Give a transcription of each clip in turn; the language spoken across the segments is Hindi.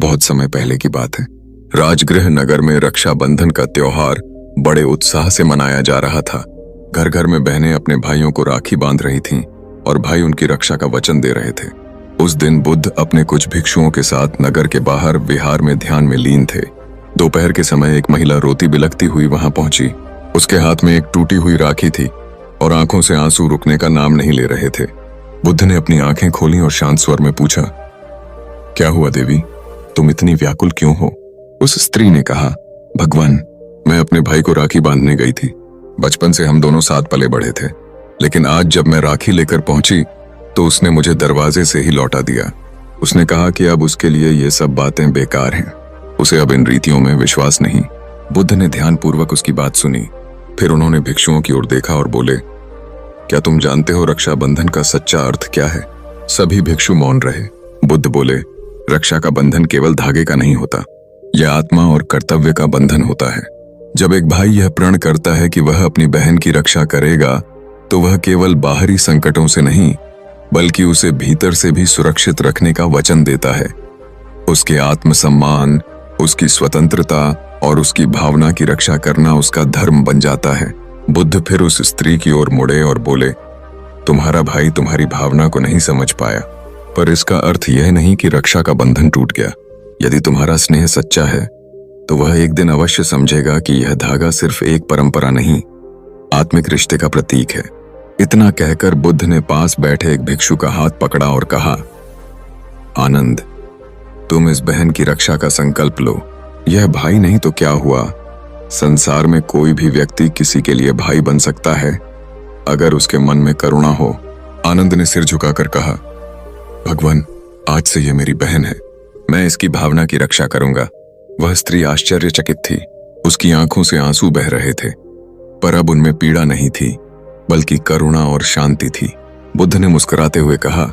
बहुत समय पहले की बात है। राजगृह नगर में रक्षाबंधन का त्योहार बड़े उत्साह से मनाया जा रहा था। घर घर में बहनें अपने भाइयों को राखी बांध रही थीं और भाई उनकी रक्षा का वचन दे रहे थे। उस दिन बुद्ध अपने कुछ भिक्षुओं के साथ नगर के बाहर विहार में ध्यान में लीन थे। दोपहर के समय एक महिला रोती बिलखती हुई वहां पहुंची। उसके हाथ में एक टूटी हुई राखी थी और आंखों से आंसू रुकने का नाम नहीं ले रहे थे। बुद्ध ने अपनी आंखें खोली और शांत स्वर में पूछा, क्या हुआ देवी, तुम इतनी व्याकुल क्यों हो? उस स्त्री ने कहा, भगवान, मैं अपने भाई को राखी बांधने गई थी। बचपन से हम दोनों साथ पले बढ़े थे, लेकिन आज जब मैं राखी लेकर पहुंची तो उसने मुझे दरवाजे से ही लौटा दिया। उसने कहा कि अब उसके लिए ये सब बातें बेकार हैं, उसे अब इन रीतियों में विश्वास नहीं। बुद्ध ने ध्यानपूर्वक उसकी बात सुनी। फिर उन्होंने भिक्षुओं की ओर देखा और बोले, क्या तुम जानते हो रक्षाबंधन का सच्चा अर्थ क्या है? सभी भिक्षु मौन रहे। बुद्ध बोले, रक्षा का बंधन केवल धागे का नहीं होता, यह आत्मा और कर्तव्य का बंधन होता है। जब एक भाई यह प्रण करता है कि वह अपनी बहन की रक्षा करेगा, तो वह केवल बाहरी संकटों से नहीं, बल्कि उसे भीतर से भी सुरक्षित रखने का वचन देता है। उसके आत्मसम्मान, उसकी स्वतंत्रता और उसकी भावना की रक्षा करना उसका धर्म बन जाता है। बुद्ध फिर उस स्त्री की ओर मुड़े और बोले, तुम्हारा भाई तुम्हारी भावना को नहीं समझ पाया, पर इसका अर्थ यह नहीं कि रक्षा का बंधन टूट गया। यदि तुम्हारा स्नेह सच्चा है तो वह एक दिन अवश्य समझेगा कि यह धागा सिर्फ एक परंपरा नहीं, आत्मिक रिश्ते का प्रतीक है। इतना कहकर बुद्ध ने पास बैठे एक भिक्षु का हाथ पकड़ा और कहा, आनंद, तुम इस बहन की रक्षा का संकल्प लो। यह भाई नहीं तो क्या हुआ, संसार में कोई भी व्यक्ति किसी के लिए भाई बन सकता है अगर उसके मन में करुणा हो। आनंद ने सिर झुकाकर कहा, भगवान, आज से यह मेरी बहन है, मैं इसकी भावना की रक्षा करूंगा। वह स्त्री आश्चर्यचकित थी। उसकी आंखों से आंसू बह रहे थे, पर अब उनमें पीड़ा नहीं थी, बल्कि करुणा और शांति थी। बुद्ध ने मुस्कुराते हुए कहा,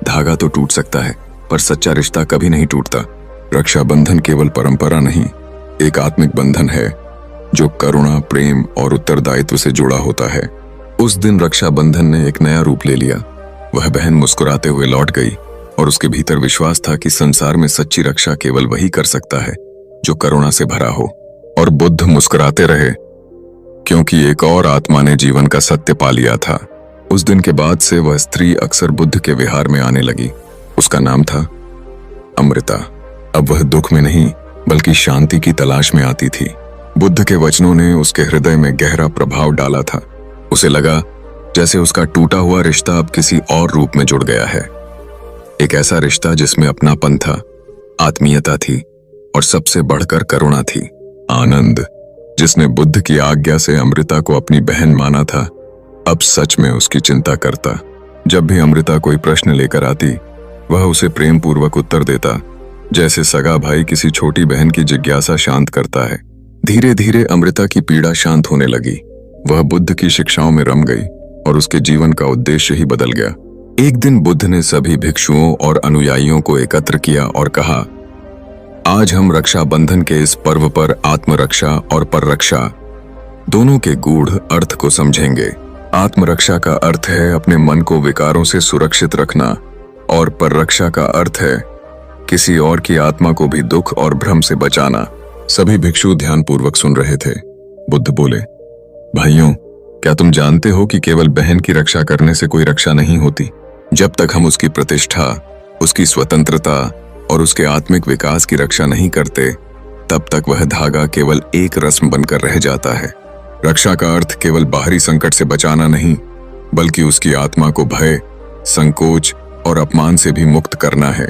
धागा तो टूट सकता है, पर सच्चा रिश्ता कभी नहीं टूटता। रक्षाबंधन केवल परंपरा नहीं, एक आत्मिक बंधन है जो करुणा, प्रेम और उत्तरदायित्व से जुड़ा होता है। उस दिन रक्षाबंधन ने एक नया रूप ले लिया। वह बहन मुस्कुराते हुए लौट गई और उसके भीतर विश्वास था कि संसार में सच्ची रक्षा केवल वही कर सकता है जो करुणा से भरा हो। और बुद्ध मुस्कुराते रहे, क्योंकि एक और आत्मा ने जीवन का सत्य पा लिया था। उस दिन के बाद से वह स्त्री अक्सर बुद्ध के विहार में आने लगी। उसका नाम था अमृता। अब वह दुख में नहीं, बल्कि शांति की तलाश में आती थी। बुद्ध के वचनों ने उसके हृदय में गहरा प्रभाव डाला था। उसे लगा जैसे उसका टूटा हुआ रिश्ता अब किसी और रूप में जुड़ गया है। एक ऐसा रिश्ता जिसमें अपनापन था, आत्मीयता थी और सबसे बढ़कर करुणा थी। आनंद, जिसने बुद्ध की आज्ञा से अमृता को अपनी बहन माना था, अब सच में उसकी चिंता करता। जब भी अमृता कोई प्रश्न लेकर आती, वह उसे प्रेम पूर्वक उत्तर देता, जैसे सगा भाई किसी छोटी बहन की जिज्ञासा शांत करता है। धीरे धीरे अमृता की पीड़ा शांत होने लगी। वह बुद्ध की शिक्षाओं में रम गई और उसके जीवन का उद्देश्य ही बदल गया। एक दिन बुद्ध ने सभी भिक्षुओं और अनुयायियों को एकत्र किया और कहा, आज हम रक्षाबंधन के इस पर्व पर आत्मरक्षा और पररक्षा दोनों के गूढ़ अर्थ को समझेंगे। आत्मरक्षा का अर्थ है अपने मन को विकारों से सुरक्षित रखना, और पररक्षा का अर्थ है किसी और की आत्मा को भी दुख और भ्रम से बचाना। सभी भिक्षु ध्यानपूर्वक सुन रहे थे। बुद्ध बोले, भाइयों, क्या तुम जानते हो कि केवल बहन की रक्षा करने से कोई रक्षा नहीं होती? जब तक हम उसकी प्रतिष्ठा, उसकी स्वतंत्रता और उसके आत्मिक विकास की रक्षा नहीं करते, तब तक वह धागा केवल एक रस्म बनकर रह जाता है। रक्षा का अर्थ केवल बाहरी संकट से बचाना नहीं, बल्कि उसकी आत्मा को भय, संकोच और अपमान से भी मुक्त करना है।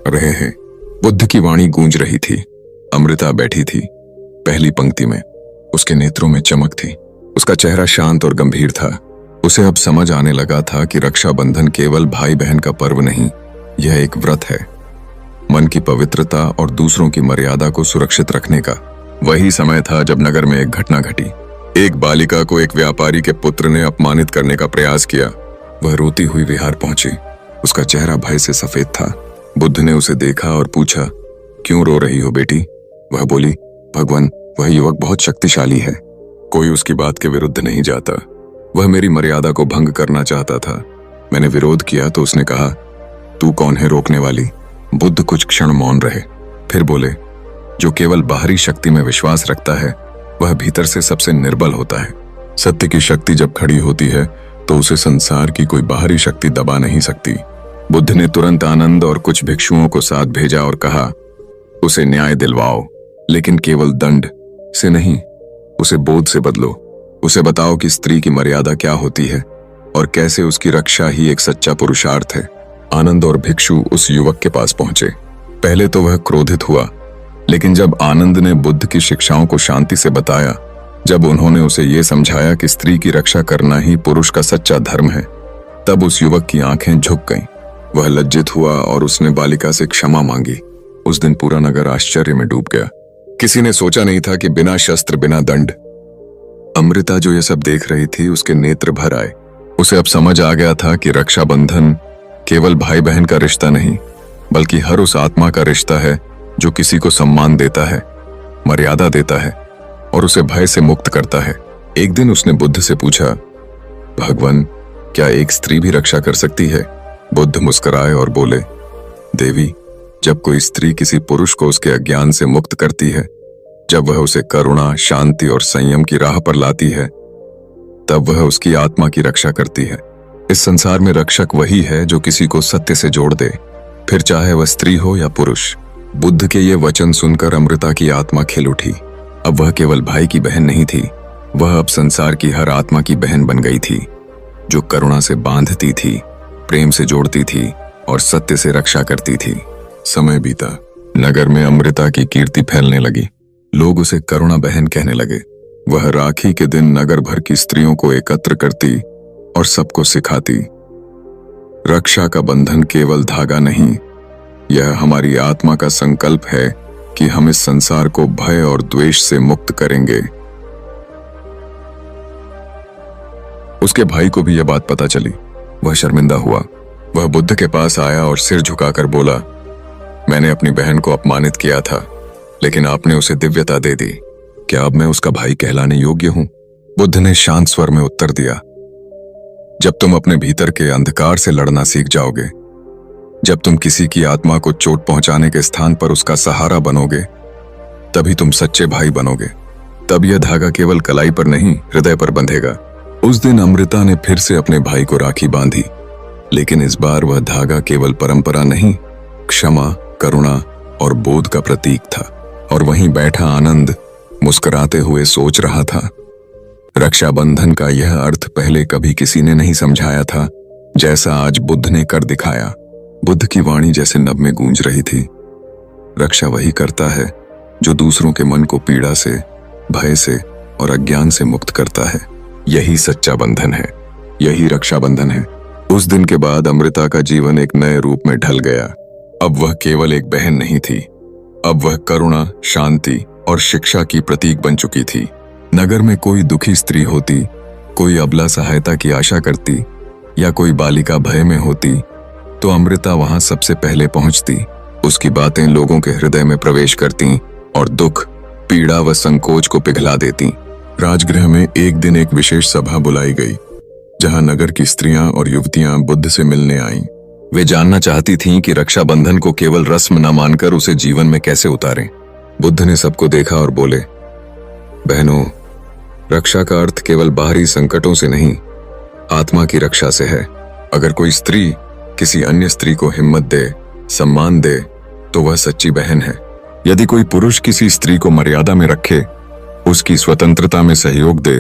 रहे हैं। बुद्ध की वाणी गूंज रही थी। अमृता बैठी थी पहली पंक्ति में। उसके नेत्रों में चमक थी। उसका चेहरा शांत और गंभीर था। उसे अब समझ आने लगा था कि रक्षाबंधन केवल भाई बहन का पर्व नहीं, यह एक व्रत है, मन की पवित्रता और दूसरों की मर्यादा को सुरक्षित रखने का। वही समय था जब नगर में एक घटना घटी। एक बालिका को एक व्यापारी के पुत्र ने अपमानित करने का प्रयास किया। वह रोती हुई विहार पहुंची। उसका चेहरा भय से सफेद था। बुद्ध ने उसे देखा और पूछा, क्यों रो रही हो बेटी? वह बोली, भगवान, वह युवक बहुत शक्तिशाली है, कोई उसकी बात के विरुद्ध नहीं जाता। वह मेरी मर्यादा को भंग करना चाहता था। मैंने विरोध किया तो उसने कहा, तू कौन है रोकने वाली? बुद्ध कुछ क्षण मौन रहे, फिर बोले, जो केवल बाहरी शक्ति में विश्वास रखता है वह भीतर से सबसे निर्बल होता है। सत्य की शक्ति जब खड़ी होती है तो उसे संसार की कोई बाहरी शक्ति दबा नहीं सकती। बुद्ध ने तुरंत आनंद और कुछ भिक्षुओं को साथ भेजा और कहा, उसे न्याय दिलवाओ, लेकिन केवल दंड से नहीं, उसे बोध से बदलो। उसे बताओ कि स्त्री की मर्यादा क्या होती है और कैसे उसकी रक्षा ही एक सच्चा पुरुषार्थ है। आनंद और भिक्षु उस युवक के पास पहुंचे। पहले तो वह क्रोधित हुआ, लेकिन जब आनंद ने बुद्ध की शिक्षाओं को शांति से बताया, जब उन्होंने उसे ये समझाया कि स्त्री की रक्षा करना ही पुरुष का सच्चा धर्म है, तब उस युवक की आंखें झुक गईं। वह लज्जित हुआ और उसने बालिका से क्षमा मांगी। उस दिन पूरा नगर आश्चर्य में डूब गया। किसी ने सोचा नहीं था कि बिना शस्त्र, बिना दंड। अमृता जो ये सब देख रही थी, उसके नेत्र भर आए। उसे अब समझ आ गया था कि रक्षाबंधन केवल भाई बहन का रिश्ता नहीं, बल्कि हर उस आत्मा का रिश्ता है जो किसी को सम्मान देता है, मर्यादा देता है और उसे भय से मुक्त करता है। एक दिन उसने बुद्ध से पूछा, भगवान, क्या एक स्त्री भी रक्षा कर सकती है? बुद्ध मुस्कुराए और बोले, देवी, जब कोई स्त्री किसी पुरुष को उसके अज्ञान से मुक्त करती है, जब वह उसे करुणा, शांति और संयम की राह पर लाती है, तब वह उसकी आत्मा की रक्षा करती है। इस संसार में रक्षक वही है जो किसी को सत्य से जोड़ दे, फिर चाहे वह स्त्री हो या पुरुष। बुद्ध के ये वचन सुनकर अमृता की आत्मा खिल उठी। अब वह केवल भाई की बहन नहीं थी, वह अब संसार की हर आत्मा की बहन बन गई थी, जो करुणा से बांधती थी, प्रेम से जोड़ती थी और सत्य से रक्षा करती थी। समय बीता, नगर में अमृता की कीर्ति फैलने लगी। लोग उसे करुणा बहन कहने लगे। वह राखी के दिन नगर भर की स्त्रियों को एकत्र करती और सबको सिखाती, रक्षा का बंधन केवल धागा नहीं, यह हमारी आत्मा का संकल्प है कि हम इस संसार को भय और द्वेष से मुक्त करेंगे। उसके भाई को भी यह बात पता चली। वह शर्मिंदा हुआ। वह बुद्ध के पास आया और सिर झुकाकर बोला, मैंने अपनी बहन को अपमानित किया था, लेकिन आपने उसे दिव्यता दे दी। क्या अब मैं उसका भाई कहलाने योग्य हूं? बुद्ध ने शांत स्वर में उत्तर दिया, जब तुम अपने भीतर के अंधकार से लड़ना सीख जाओगे, जब तुम किसी की आत्मा को चोट पहुंचाने के स्थान पर उसका सहारा बनोगे, तभी तुम सच्चे भाई बनोगे। तब यह धागा केवल कलाई पर नहीं, हृदय पर बंधेगा। उस दिन अमृता ने फिर से अपने भाई को राखी बांधी, लेकिन इस बार वह धागा केवल परंपरा नहीं, क्षमा, करुणा और बोध का प्रतीक था। और वहीं बैठा आनंद मुस्कुराते हुए सोच रहा था, रक्षाबंधन का यह अर्थ पहले कभी किसी ने नहीं समझाया था, जैसा आज बुद्ध ने कर दिखाया। बुद्ध की वाणी जैसे नभ में गूंज रही थी। रक्षा वही करता है जो दूसरों के मन को पीड़ा से, भय से और अज्ञान से मुक्त करता है। यही सच्चा बंधन है, यही रक्षाबंधन है। उस दिन के बाद अमृता का जीवन एक नए रूप में ढल गया। अब वह केवल एक बहन नहीं थी, अब वह करुणा, शांति और शिक्षा की प्रतीक बन चुकी थी। नगर में कोई दुखी स्त्री होती, कोई अबला सहायता की आशा करती या कोई बालिका भय में होती, तो अमृता वहां सबसे पहले पहुंचती। उसकी बातें लोगों के हृदय में प्रवेश करती और दुख, पीड़ा व संकोच को पिघला देती। राजगृह में एक दिन एक विशेष सभा बुलाई गई, जहां नगर की स्त्रियां और युवतियां बुद्ध से मिलने आईं। वे जानना चाहती थीं कि रक्षाबंधन को केवल रस्म न मानकर उसे जीवन में कैसे उतारें। बुद्ध ने सबको देखा और बोले, बहनों, रक्षा का अर्थ केवल बाहरी संकटों से नहीं, आत्मा की रक्षा से है। अगर कोई स्त्री किसी अन्य स्त्री को हिम्मत दे, सम्मान दे, तो वह सच्ची बहन है। यदि कोई पुरुष किसी स्त्री को मर्यादा में रखे, उसकी स्वतंत्रता में सहयोग दे,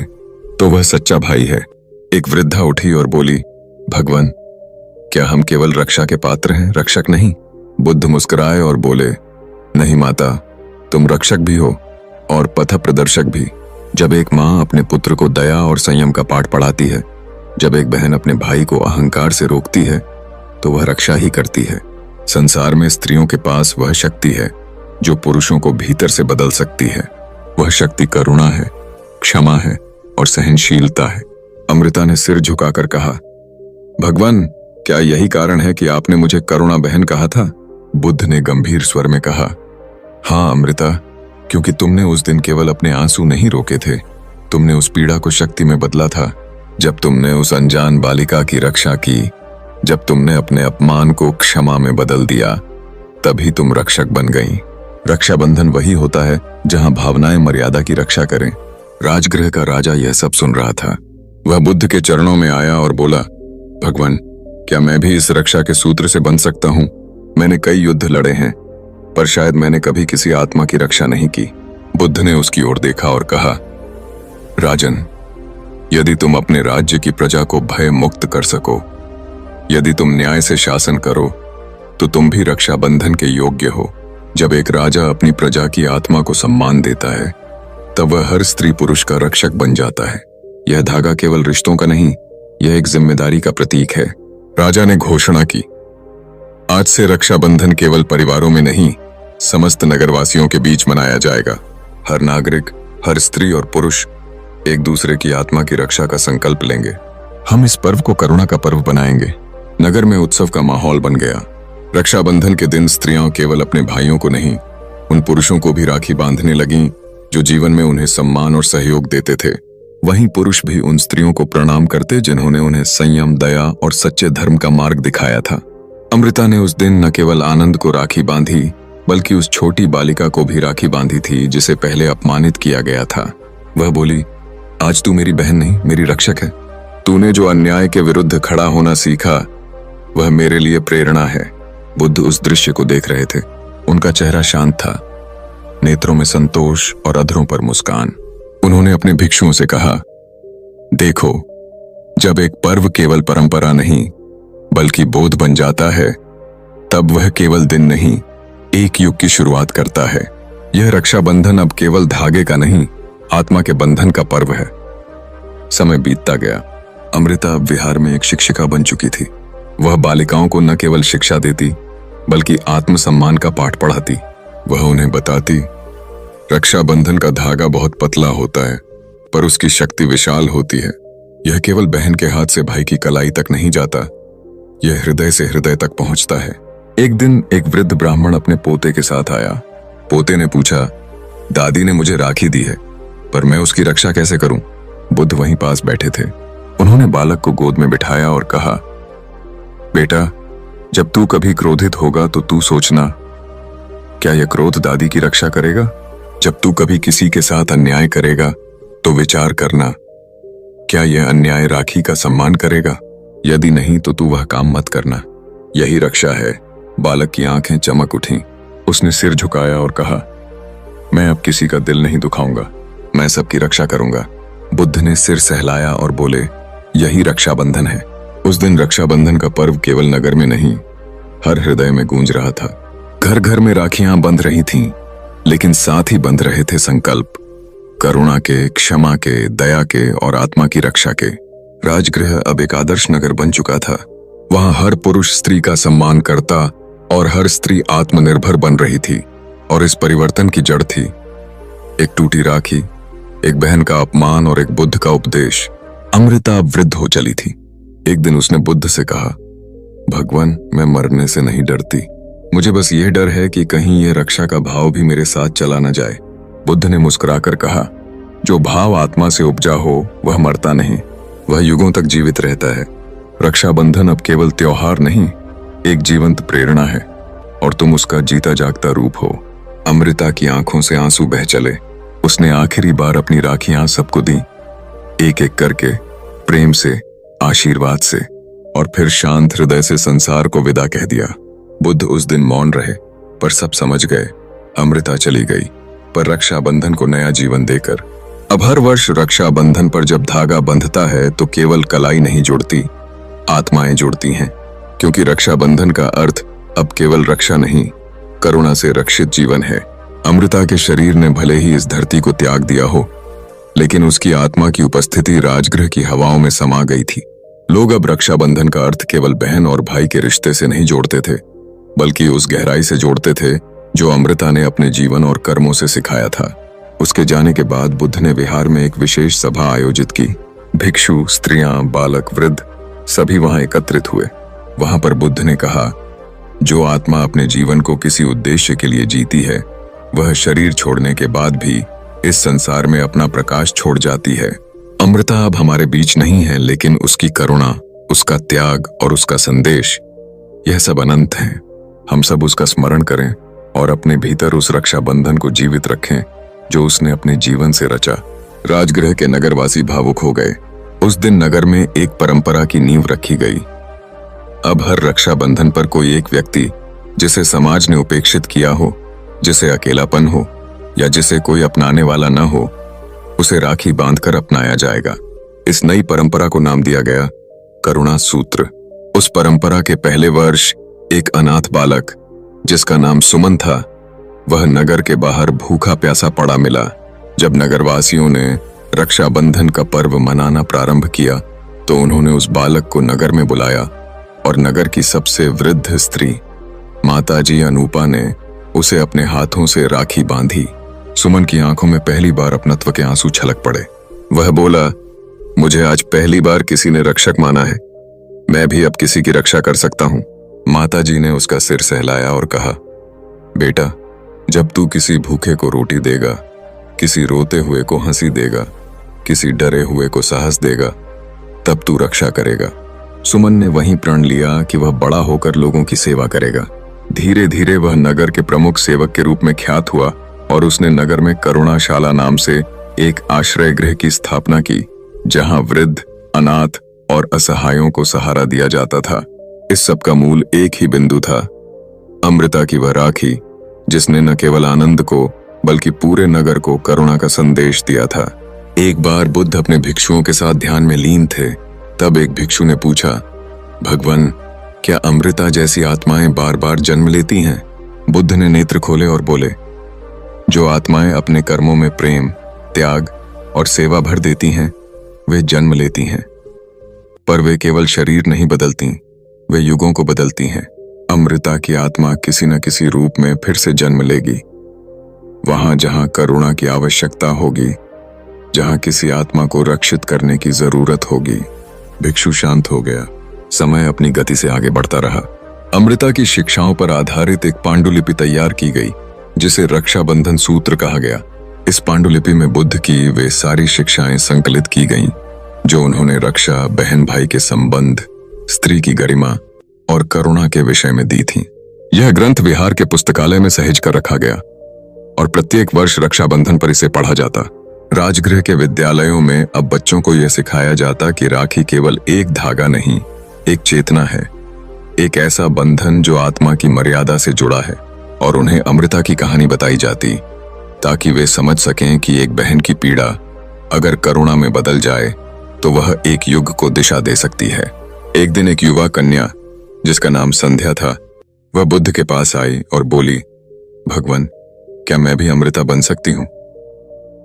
तो वह सच्चा भाई है। एक वृद्धा उठी और बोली, भगवान, क्या हम केवल रक्षा के पात्र हैं, रक्षक नहीं? बुद्ध मुस्कुराए और बोले, नहीं माता, तुम रक्षक भी हो और पथ प्रदर्शक भी। जब एक माँ अपने पुत्र को दया और संयम का पाठ पढ़ाती है, जब एक बहन अपने भाई को अहंकार से रोकती है, तो वह रक्षा ही करती है। संसार में स्त्रियों के पास वह शक्ति है जो पुरुषों को भीतर से बदल सकती है। वह शक्ति करुणा है, क्षमा है और सहनशीलता है। अमृता ने सिर झुकाकर कहा, भगवान, क्या यही कारण है कि आपने मुझे करुणा बहन कहा था? बुद्ध ने गंभीर स्वर में कहा, हाँ अमृता, क्योंकि तुमने उस दिन केवल अपने आंसू नहीं रोके थे, तुमने उस पीड़ा को शक्ति में बदला था। जब तुमने उस अनजान बालिका की रक्षा की, जब तुमने अपने अपमान को क्षमा में बदल दिया, तभी तुम रक्षक बन गईं। रक्षाबंधन वही होता है जहां भावनाएं मर्यादा की रक्षा करें। राजगृह का राजा यह सब सुन रहा था। वह बुद्ध के चरणों में आया और बोला, भगवान, क्या मैं भी इस रक्षा के सूत्र से बन सकता हूं? मैंने कई युद्ध लड़े हैं, पर शायद मैंने कभी किसी आत्मा की रक्षा नहीं की। बुद्ध ने उसकी ओर देखा और कहा, राजन, यदि तुम अपने राज्य की प्रजा को भय मुक्त कर सको, यदि तुम न्याय से शासन करो, तो तुम भी रक्षा बंधन के योग्य हो। जब एक राजा अपनी प्रजा की आत्मा को सम्मान देता है, तब वह हर स्त्री पुरुष का रक्षक बन जाता है। यह धागा केवल रिश्तों का नहीं, यह एक जिम्मेदारी का प्रतीक है। राजा ने घोषणा की, आज से रक्षाबंधन केवल परिवारों में नहीं, समस्त नगरवासियों के बीच मनाया जाएगा। हर नागरिक, हर स्त्री और पुरुष एक दूसरे की आत्मा की रक्षा का संकल्प लेंगे। हम इस पर्व को करुणा का पर्व बनाएंगे। नगर में उत्सव का माहौल बन गया। रक्षाबंधन के दिन स्त्रियां केवल अपने भाइयों को नहीं, उन पुरुषों को भी राखी बांधने लगीं जो जीवन में उन्हें सम्मान और सहयोग देते थे। वहीं पुरुष भी उन स्त्रियों को प्रणाम करते जिन्होंने उन्हें संयम, दया और सच्चे धर्म का मार्ग दिखाया था। अमृता ने उस दिन न केवल आनंद को राखी बांधी, बल्कि उस छोटी बालिका को भी राखी बांधी थी जिसे पहले अपमानित किया गया था। वह बोली, आज तू मेरी बहन नहीं, मेरी रक्षक है। तूने जो अन्याय के विरुद्ध खड़ा होना सीखा, वह मेरे लिए प्रेरणा है। बुद्ध उस दृश्य को देख रहे थे। उनका चेहरा शांत था, नेत्रों में संतोष और अधरों पर मुस्कान। उन्होंने अपने भिक्षुओं से कहा, देखो, जब एक पर्व केवल परंपरा नहीं बल्कि बोध बन जाता है, तब वह केवल दिन नहीं, एक युग की शुरुआत करता है। यह रक्षाबंधन अब केवल धागे का नहीं, आत्मा के बंधन का पर्व है। समय बीतता गया। अमृता अब विहार में एक शिक्षिका बन चुकी थी। वह बालिकाओं को न केवल शिक्षा देती, बल्कि आत्मसम्मान का पाठ पढ़ाती। वह उन्हें बताती, रक्षाबंधन का धागा बहुत पतला होता है, पर उसकी शक्ति विशाल होती है। यह केवल बहन के हाथ से भाई की कलाई तक नहीं जाता, यह हृदय से हृदय तक पहुंचता है। एक दिन एक वृद्ध ब्राह्मण अपने पोते के साथ आया। पोते ने पूछा, दादी ने मुझे राखी दी है, पर मैं उसकी रक्षा कैसे करूं? बुद्ध वहीं पास बैठे थे। उन्होंने बालक को गोद में बिठाया और कहा, बेटा, जब तू कभी क्रोधित होगा तो तू सोचना, क्या यह क्रोध दादी की रक्षा करेगा? जब तू कभी किसी के साथ अन्याय करेगा तो विचार करना, क्या यह अन्याय राखी का सम्मान करेगा? यदि नहीं तो तू वह काम मत करना। यही रक्षा है। बालक की आंखें चमक उठीं। उसने सिर झुकाया और कहा, मैं अब किसी का दिल नहीं दुखाऊंगा, मैं सबकी रक्षा करूंगा। बुद्ध ने सिर सहलाया और बोले, यही रक्षाबंधन है। उस दिन रक्षाबंधन का पर्व केवल नगर में नहीं, हर हृदय में गूंज रहा था। घर घर में राखियां बंध रही थीं, लेकिन साथ ही बंध रहे थे संकल्प, करुणा के, क्षमा के, दया के और आत्मा की रक्षा के। राजगृह अब एक आदर्श नगर बन चुका था। वहां हर पुरुष स्त्री का सम्मान करता और हर स्त्री आत्मनिर्भर बन रही थी। और इस परिवर्तन की जड़ थी एक टूटी राखी, एक बहन का अपमान और एक बुद्ध का उपदेश। अमृता अब वृद्ध हो चली थी। एक दिन उसने बुद्ध से कहा, भगवान, मैं मरने से नहीं डरती, मुझे बस यह डर है कि कहीं यह रक्षा का भाव भी मेरे साथ चला न जाए। बुद्ध ने मुस्कुराकर कहा, जो भाव आत्मा से उपजा हो वह मरता नहीं, वह युगों तक जीवित रहता है। रक्षाबंधन अब केवल त्योहार नहीं, एक जीवंत प्रेरणा है, और तुम उसका जीता जागता रूप हो। अमृता की आंखों से आंसू बह चले। उसने आखिरी बार अपनी राखियां सबको दी, एक एक करके, प्रेम से, आशीर्वाद से, और फिर शांत हृदय से संसार को विदा कह दिया। बुद्ध उस दिन मौन रहे, पर सब समझ गए। अमृता चली गई, पर रक्षाबंधन को नया जीवन देकर। अब हर वर्ष रक्षाबंधन पर जब धागा बंधता है तो केवल कलाई नहीं जुड़ती, आत्माएं जुड़ती हैं। क्योंकि रक्षाबंधन का अर्थ अब केवल रक्षा नहीं, करुणा से रक्षित जीवन है। अमृता के शरीर ने भले ही इस धरती को त्याग दिया हो, लेकिन उसकी आत्मा की उपस्थिति राजगृह की हवाओं में समा गई थी। लोग अब रक्षाबंधन का अर्थ केवल बहन और भाई के रिश्ते से नहीं जोड़ते थे, बल्कि उस गहराई से जोड़ते थे जो अमृता ने अपने जीवन और कर्मों से सिखाया था। उसके जाने के बाद बुद्ध ने विहार में एक विशेष सभा आयोजित की। भिक्षु, स्त्रियां, बालक, वृद्ध सभी वहां एकत्रित हुए। वहां पर बुद्ध ने कहा, जो आत्मा अपने जीवन को किसी उद्देश्य के लिए जीती है, वह शरीर छोड़ने के बाद भी इस संसार में अपना प्रकाश छोड़ जाती है। अमृता अब हमारे बीच नहीं है, लेकिन उसकी करुणा, उसका त्याग और उसका संदेश, यह सब अनंत है। हम सब उसका स्मरण करें और अपने भीतर उस रक्षा बंधन को जीवित रखें जो उसने अपने जीवन से रचा। राजगृह के नगरवासी भावुक हो गए। उस दिन नगर में एक परंपरा की नींव रखी गई। अब हर रक्षा बंधन पर कोई एक व्यक्ति जिसे समाज ने उपेक्षित किया हो, जिसे अकेलापन हो या जिसे कोई अपनाने वाला न हो, उसे राखी बांधकर अपनाया जाएगा। इस नई परंपरा को नाम दिया गया करुणा सूत्र। उस परंपरा के पहले वर्ष एक अनाथ बालक जिसका नाम सुमन था, वह नगर के बाहर भूखा प्यासा पड़ा मिला। जब नगरवासियों ने रक्षाबंधन का पर्व मनाना प्रारंभ किया तो उन्होंने उस बालक को नगर में बुलाया और नगर की सबसे वृद्ध स्त्री माताजी अनूपा ने उसे अपने हाथों से राखी बांधी। सुमन की आंखों में पहली बार अपनत्व के आंसू छलक पड़े। वह बोला, मुझे आज पहली बार किसी ने रक्षक माना है, मैं भी अब किसी की रक्षा कर सकता हूं। माताजी ने उसका सिर सहलाया और कहा, बेटा, जब तू किसी भूखे को रोटी देगा, किसी रोते हुए को हंसी देगा, किसी डरे हुए को साहस देगा, तब तू रक्षा करेगा। सुमन ने वहीं प्रण लिया कि वह बड़ा होकर लोगों की सेवा करेगा। धीरे धीरे वह नगर के प्रमुख सेवक के रूप में ख्यात हुआ और उसने नगर में करुणाशाला नाम से एक आश्रय गृह की स्थापना की, जहां वृद्ध, अनाथ और असहायों को सहारा दिया जाता था। इस सब का मूल एक ही बिंदु था, अमृता की वह राखी जिसने न केवल आनंद को बल्कि पूरे नगर को करुणा का संदेश दिया था। एक बार बुद्ध अपने भिक्षुओं के साथ ध्यान में लीन थे। तब एक भिक्षु ने पूछा, भगवान, क्या अमृता जैसी आत्माएं बार बार जन्म लेती हैं? बुद्ध ने नेत्र खोले और बोले, जो आत्माएं अपने कर्मों में प्रेम, त्याग और सेवा भर देती हैं, वे जन्म लेती हैं, पर वे केवल शरीर नहीं बदलती, वे युगों को बदलती हैं। अमृता की आत्मा किसी न किसी रूप में फिर से जन्म लेगी, वहां जहां करुणा की आवश्यकता होगी, जहां किसी आत्मा को रक्षित करने की जरूरत होगी। भिक्षु शांत हो गया। समय अपनी गति से आगे बढ़ता रहा। अमृता की शिक्षाओं पर आधारित एक पांडुलिपि तैयार की गई जिसे रक्षाबंधन सूत्र कहा गया। इस पांडुलिपि में बुद्ध की वे सारी शिक्षाएं संकलित की गईं जो उन्होंने रक्षा, बहन भाई के संबंध, स्त्री की गरिमा और करुणा के विषय में दी थी। यह ग्रंथ विहार के पुस्तकालय में सहेज कर रखा गया और प्रत्येक वर्ष रक्षाबंधन पर इसे पढ़ा जाता। राजगृह के विद्यालयों में अब बच्चों को यह सिखाया जाता कि राखी केवल एक धागा नहीं, एक चेतना है, एक ऐसा बंधन जो आत्मा की मर्यादा से जुड़ा है। और उन्हें अमृता की कहानी बताई जाती ताकि वे समझ सकें कि एक बहन की पीड़ा अगर करुणा में बदल जाए तो वह एक युग को दिशा दे सकती है। एक दिन एक युवा कन्या जिसका नाम संध्या था, वह बुद्ध के पास आई और बोली, भगवान, क्या मैं भी अमृता बन सकती हूं?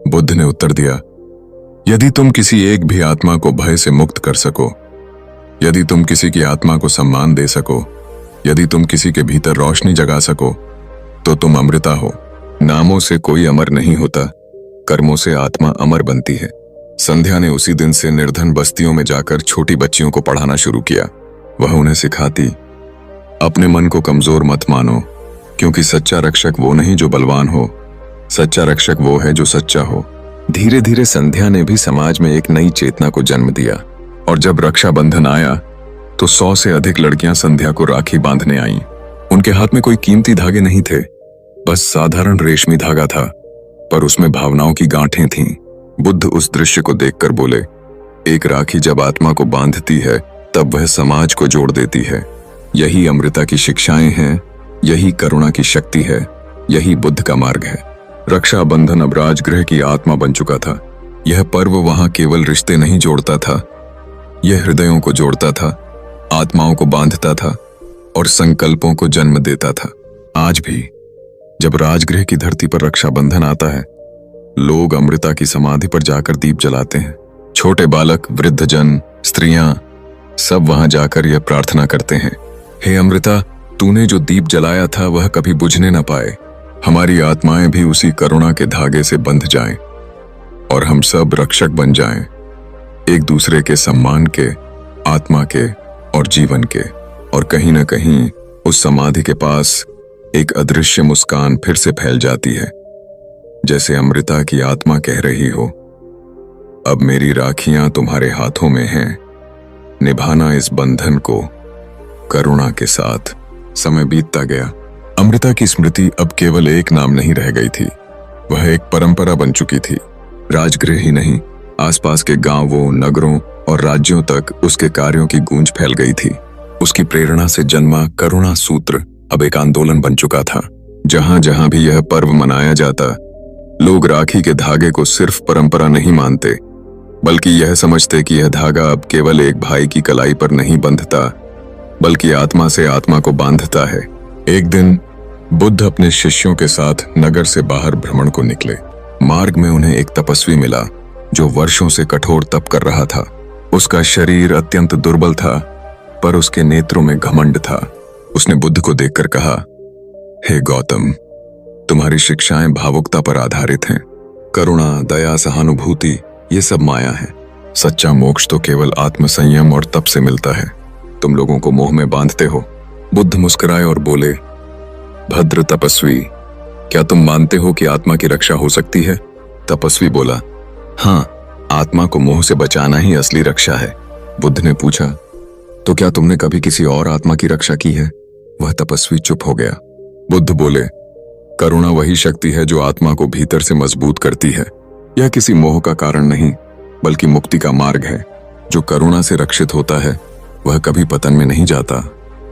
बुद्ध ने उत्तर दिया, यदि तुम किसी एक भी आत्मा को भय से मुक्त कर सको, यदि तुम किसी की आत्मा को सम्मान दे सको, यदि तुम किसी के भीतर रोशनी जगा सको, तो तुम अमृता हो। नामों से कोई अमर नहीं होता, कर्मों से आत्मा अमर बनती है। संध्या ने उसी दिन से निर्धन बस्तियों में जाकर छोटी बच्चियों को पढ़ाना शुरू किया। वह उन्हें सिखाती, अपने मन को कमजोर मत मानो, क्योंकि सच्चा रक्षक वो नहीं जो बलवान हो, सच्चा रक्षक वो है जो सच्चा हो। धीरे धीरे संध्या ने भी समाज में एक नई चेतना को जन्म दिया और जब रक्षाबंधन आया तो 100 से अधिक लड़कियां संध्या को राखी बांधने आईं। उनके हाथ में कोई कीमती धागे नहीं थे, बस साधारण रेशमी धागा था, पर उसमें भावनाओं की गांठें थीं। बुद्ध उस दृश्य को देखकर बोले, एक राखी जब आत्मा को बांधती है तब वह समाज को जोड़ देती है। यही अमृता की शिक्षाएं हैं, यही करुणा की शक्ति है, यही बुद्ध का मार्ग है। रक्षाबंधन अब राजगृह की आत्मा बन चुका था। यह पर्व वहां केवल रिश्ते नहीं जोड़ता था, यह हृदयों को जोड़ता था, आत्माओं को बांधता था और संकल्पों को जन्म देता था। आज भी जब राजगृह की धरती पर रक्षाबंधन आता है, लोग अमृता की समाधि पर जाकर दीप जलाते हैं। छोटे बालक, वृद्धजन, स्त्रियां सब वहां जाकर यह प्रार्थना करते हैं, हे अमृता, तूने जो दीप जलाया था वह कभी बुझने न पाए। हमारी आत्माएं भी उसी करुणा के धागे से बंध जाएं और हम सब रक्षक बन जाएं, एक दूसरे के सम्मान के, आत्मा के और जीवन के। और कहीं न कहीं उस समाधि के पास एक अदृश्य मुस्कान फिर से फैल जाती है, जैसे अमृता की आत्मा कह रही हो, अब मेरी राखियां तुम्हारे हाथों में हैं, निभाना इस बंधन को करुणा के साथ। समय बीतता गया। अमृता की स्मृति अब केवल एक नाम नहीं रह गई थी, वह एक परंपरा बन चुकी थी। राजगृह ही नहीं, आसपास के गांवों, नगरों और राज्यों तक उसके कार्यों की गूंज फैल गई थी। उसकी प्रेरणा से जन्मा करुणा सूत्र अब एक आंदोलन बन चुका था। जहां जहां भी यह पर्व मनाया जाता, लोग राखी के धागे को सिर्फ परंपरा नहीं मानते, बल्कि यह समझते कि यह धागा अब केवल एक भाई की कलाई पर नहीं बंधता, बल्कि आत्मा से आत्मा को बांधता है। एक दिन बुद्ध अपने शिष्यों के साथ नगर से बाहर भ्रमण को निकले। मार्ग में उन्हें एक तपस्वी मिला जो वर्षों से कठोर तप कर रहा था। उसका शरीर अत्यंत दुर्बल था, पर उसके नेत्रों में घमंड था। उसने बुद्ध को देखकर कहा, हे गौतम, तुम्हारी शिक्षाएं भावुकता पर आधारित हैं। करुणा, दया, सहानुभूति ये सब माया है। सच्चा मोक्ष तो केवल आत्मसंयम और तप से मिलता है। तुम लोगों को मोह में बांधते हो। बुद्ध मुस्कुराए और बोले, भद्र तपस्वी, क्या तुम मानते हो कि आत्मा की रक्षा हो सकती है? तपस्वी बोला, हाँ, आत्मा को मोह से बचाना ही असली रक्षा है। बुद्ध ने पूछा, तो क्या तुमने कभी किसी और आत्मा की रक्षा की है? वह तपस्वी चुप हो गया। बुद्ध बोले, करुणा वही शक्ति है जो आत्मा को भीतर से मजबूत करती है। यह किसी मोह का कारण नहीं, बल्कि मुक्ति का मार्ग है। जो करुणा से रक्षित होता है वह कभी पतन में नहीं जाता।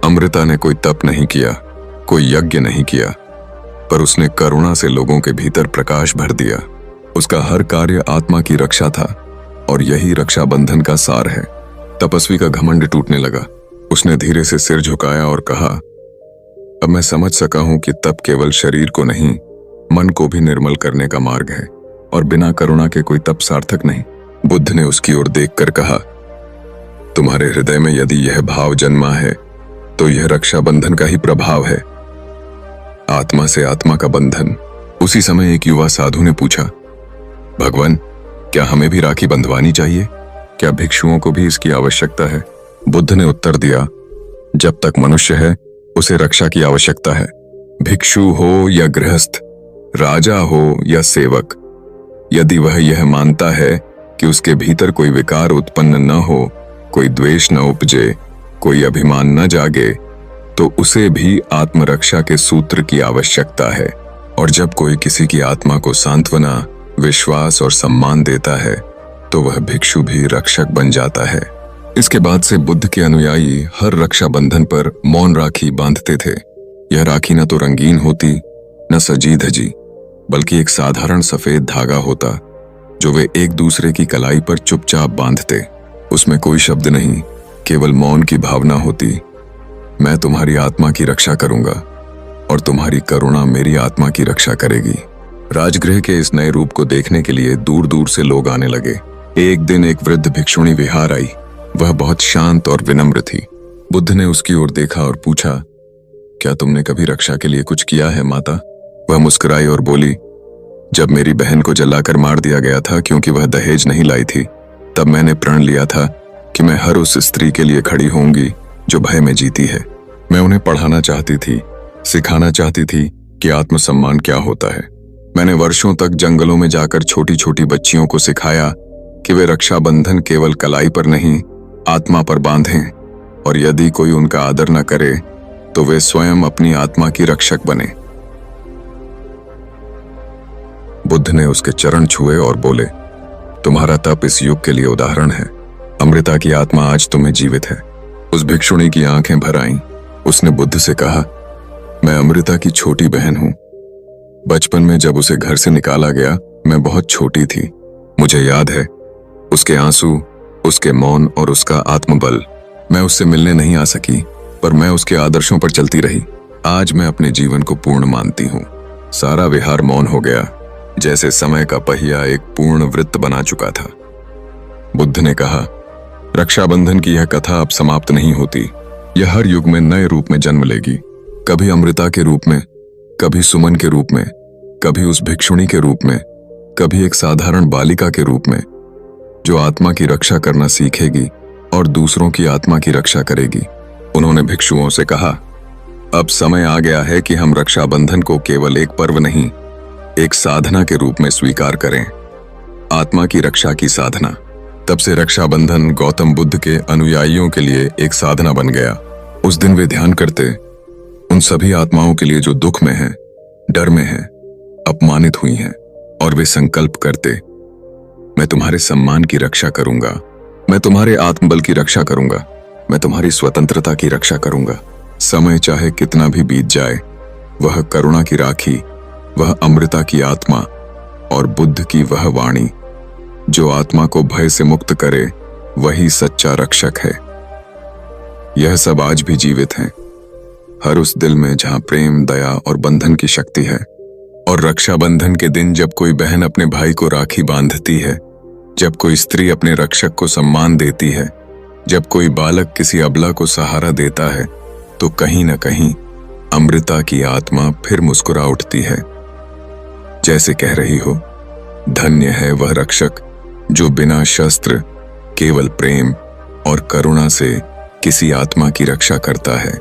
अमृता ने कोई तप नहीं किया, कोई यज्ञ नहीं किया, पर उसने करुणा से लोगों के भीतर प्रकाश भर दिया। उसका हर कार्य आत्मा की रक्षा था, और यही रक्षा बंधन का सार है। तपस्वी का घमंड टूटने लगा। उसने धीरे से सिर झुकाया और कहा, अब मैं समझ सका हूं कि तप केवल शरीर को नहीं, मन को भी निर्मल करने का मार्ग है, और बिना करुणा के कोई तप सार्थक नहीं। बुद्ध ने उसकी ओर देखकर कहा, तुम्हारे हृदय में यदि यह भाव जन्मा है तो यह रक्षा बंधन का ही प्रभाव है, आत्मा से आत्मा का बंधन। उसी समय एक युवा साधु ने पूछा, भगवान, क्या हमें भी राखी बंधवानी चाहिए? क्या भिक्षुओं को भी इसकी आवश्यकता है? बुद्ध ने उत्तर दिया, जब तक मनुष्य है उसे रक्षा की आवश्यकता है। भिक्षु हो या गृहस्थ, राजा हो या सेवक, यदि वह यह मानता है कि उसके भीतर कोई विकार उत्पन्न न हो, कोई द्वेष न उपजे, कोई अभिमान न जागे, तो उसे भी आत्मरक्षा के सूत्र की आवश्यकता है। और जब कोई किसी की आत्मा को सांत्वना, विश्वास और सम्मान देता है, तो वह भिक्षु भी रक्षक बन जाता है। इसके बाद से बुद्ध के अनुयायी हर रक्षा बंधन पर मौन राखी बांधते थे। यह राखी न तो रंगीन होती, न सजी धजी, बल्कि एक साधारण सफेद धागा होता जो वे एक दूसरे की कलाई पर चुपचाप बांधते। उसमें कोई शब्द नहीं, केवल मौन की भावना होती। मैं तुम्हारी आत्मा की रक्षा करूंगा और तुम्हारी करुणा मेरी आत्मा की रक्षा करेगी। राजगृह के इस नए रूप को देखने के लिए दूर दूर से लोग आने लगे। एक दिन एक वृद्ध भिक्षुणी विहार आई। वह बहुत शांत और विनम्र थी। बुद्ध ने उसकी ओर देखा और पूछा, क्या तुमने कभी रक्षा के लिए कुछ किया है माता? वह मुस्कुराई और बोली, जब मेरी बहन को जलाकर मार दिया गया था क्योंकि वह दहेज नहीं लाई थी, तब मैंने प्रण लिया था कि मैं हर उस स्त्री के लिए खड़ी होंगी जो भय में जीती है। मैं उन्हें पढ़ाना चाहती थी, सिखाना चाहती थी कि आत्मसम्मान क्या होता है। मैंने वर्षों तक जंगलों में जाकर छोटी छोटी बच्चियों को सिखाया कि वे रक्षाबंधन केवल कलाई पर नहीं, आत्मा पर बांधें, और यदि कोई उनका आदर न करे तो वे स्वयं अपनी आत्मा की रक्षक बने। बुद्ध ने उसके चरण छुए और बोले, तुम्हारा तप इस युग के लिए उदाहरण है। अमृता की आत्मा आज तुम्हें जीवित है। उस भिक्षुणी की आंखें भर आईं। उसने बुद्ध से कहा, मैं अमृता की छोटी बहन हूं। बचपन में जब उसे घर से निकाला गया, मैं बहुत छोटी थी। मुझे याद है उसके आंसू, उसके मौन और उसका आत्मबल। मैं उससे मिलने नहीं आ सकी, पर मैं उसके आदर्शों पर चलती रही। आज मैं अपने जीवन को पूर्ण मानती हूँ। सारा विहार मौन हो गया, जैसे समय का पहिया एक पूर्ण वृत्त बना चुका था। बुद्ध ने कहा, रक्षाबंधन की यह कथा अब समाप्त नहीं होती। यह हर युग में नए रूप में जन्म लेगी। कभी अमृता के रूप में, कभी सुमन के रूप में, कभी उस भिक्षुणी के रूप में, कभी एक साधारण बालिका के रूप में, जो आत्मा की रक्षा करना सीखेगी और दूसरों की आत्मा की रक्षा करेगी। उन्होंने भिक्षुओं से कहा, अब समय आ गया है कि हम रक्षाबंधन को केवल एक पर्व नहीं, एक साधना के रूप में स्वीकार करें। आत्मा की रक्षा की साधना। तब से रक्षाबंधन गौतम बुद्ध के अनुयायियों के लिए एक साधना बन गया। उस दिन वे ध्यान करते, उन सभी आत्माओं के लिए जो दुख में हैं, डर में हैं, अपमानित हुई हैं और वे संकल्प करते, मैं तुम्हारे सम्मान की रक्षा करूंगा, मैं तुम्हारे आत्मबल की रक्षा करूंगा, मैं तुम्हारी स्वतंत्रता की रक्षा करूंगा। समय चाहे कितना भी बीत जाए, वह करुणा की राखी, वह अमृता की आत्मा और बुद्ध की वह वाणी जो आत्मा को भय से मुक्त करे, वही सच्चा रक्षक है। यह सब आज भी जीवित हैं, हर उस दिल में जहां प्रेम, दया और बंधन की शक्ति है। और रक्षाबंधन के दिन जब कोई बहन अपने भाई को राखी बांधती है, जब कोई स्त्री अपने रक्षक को सम्मान देती है, जब कोई बालक किसी अबला को सहारा देता है, तो कहीं न कहीं अमृता की आत्मा फिर मुस्कुरा उठती है, जैसे कह रही हो, धन्य है वह रक्षक जो बिना शस्त्र केवल प्रेम और करुणा से किसी आत्मा की रक्षा करता है।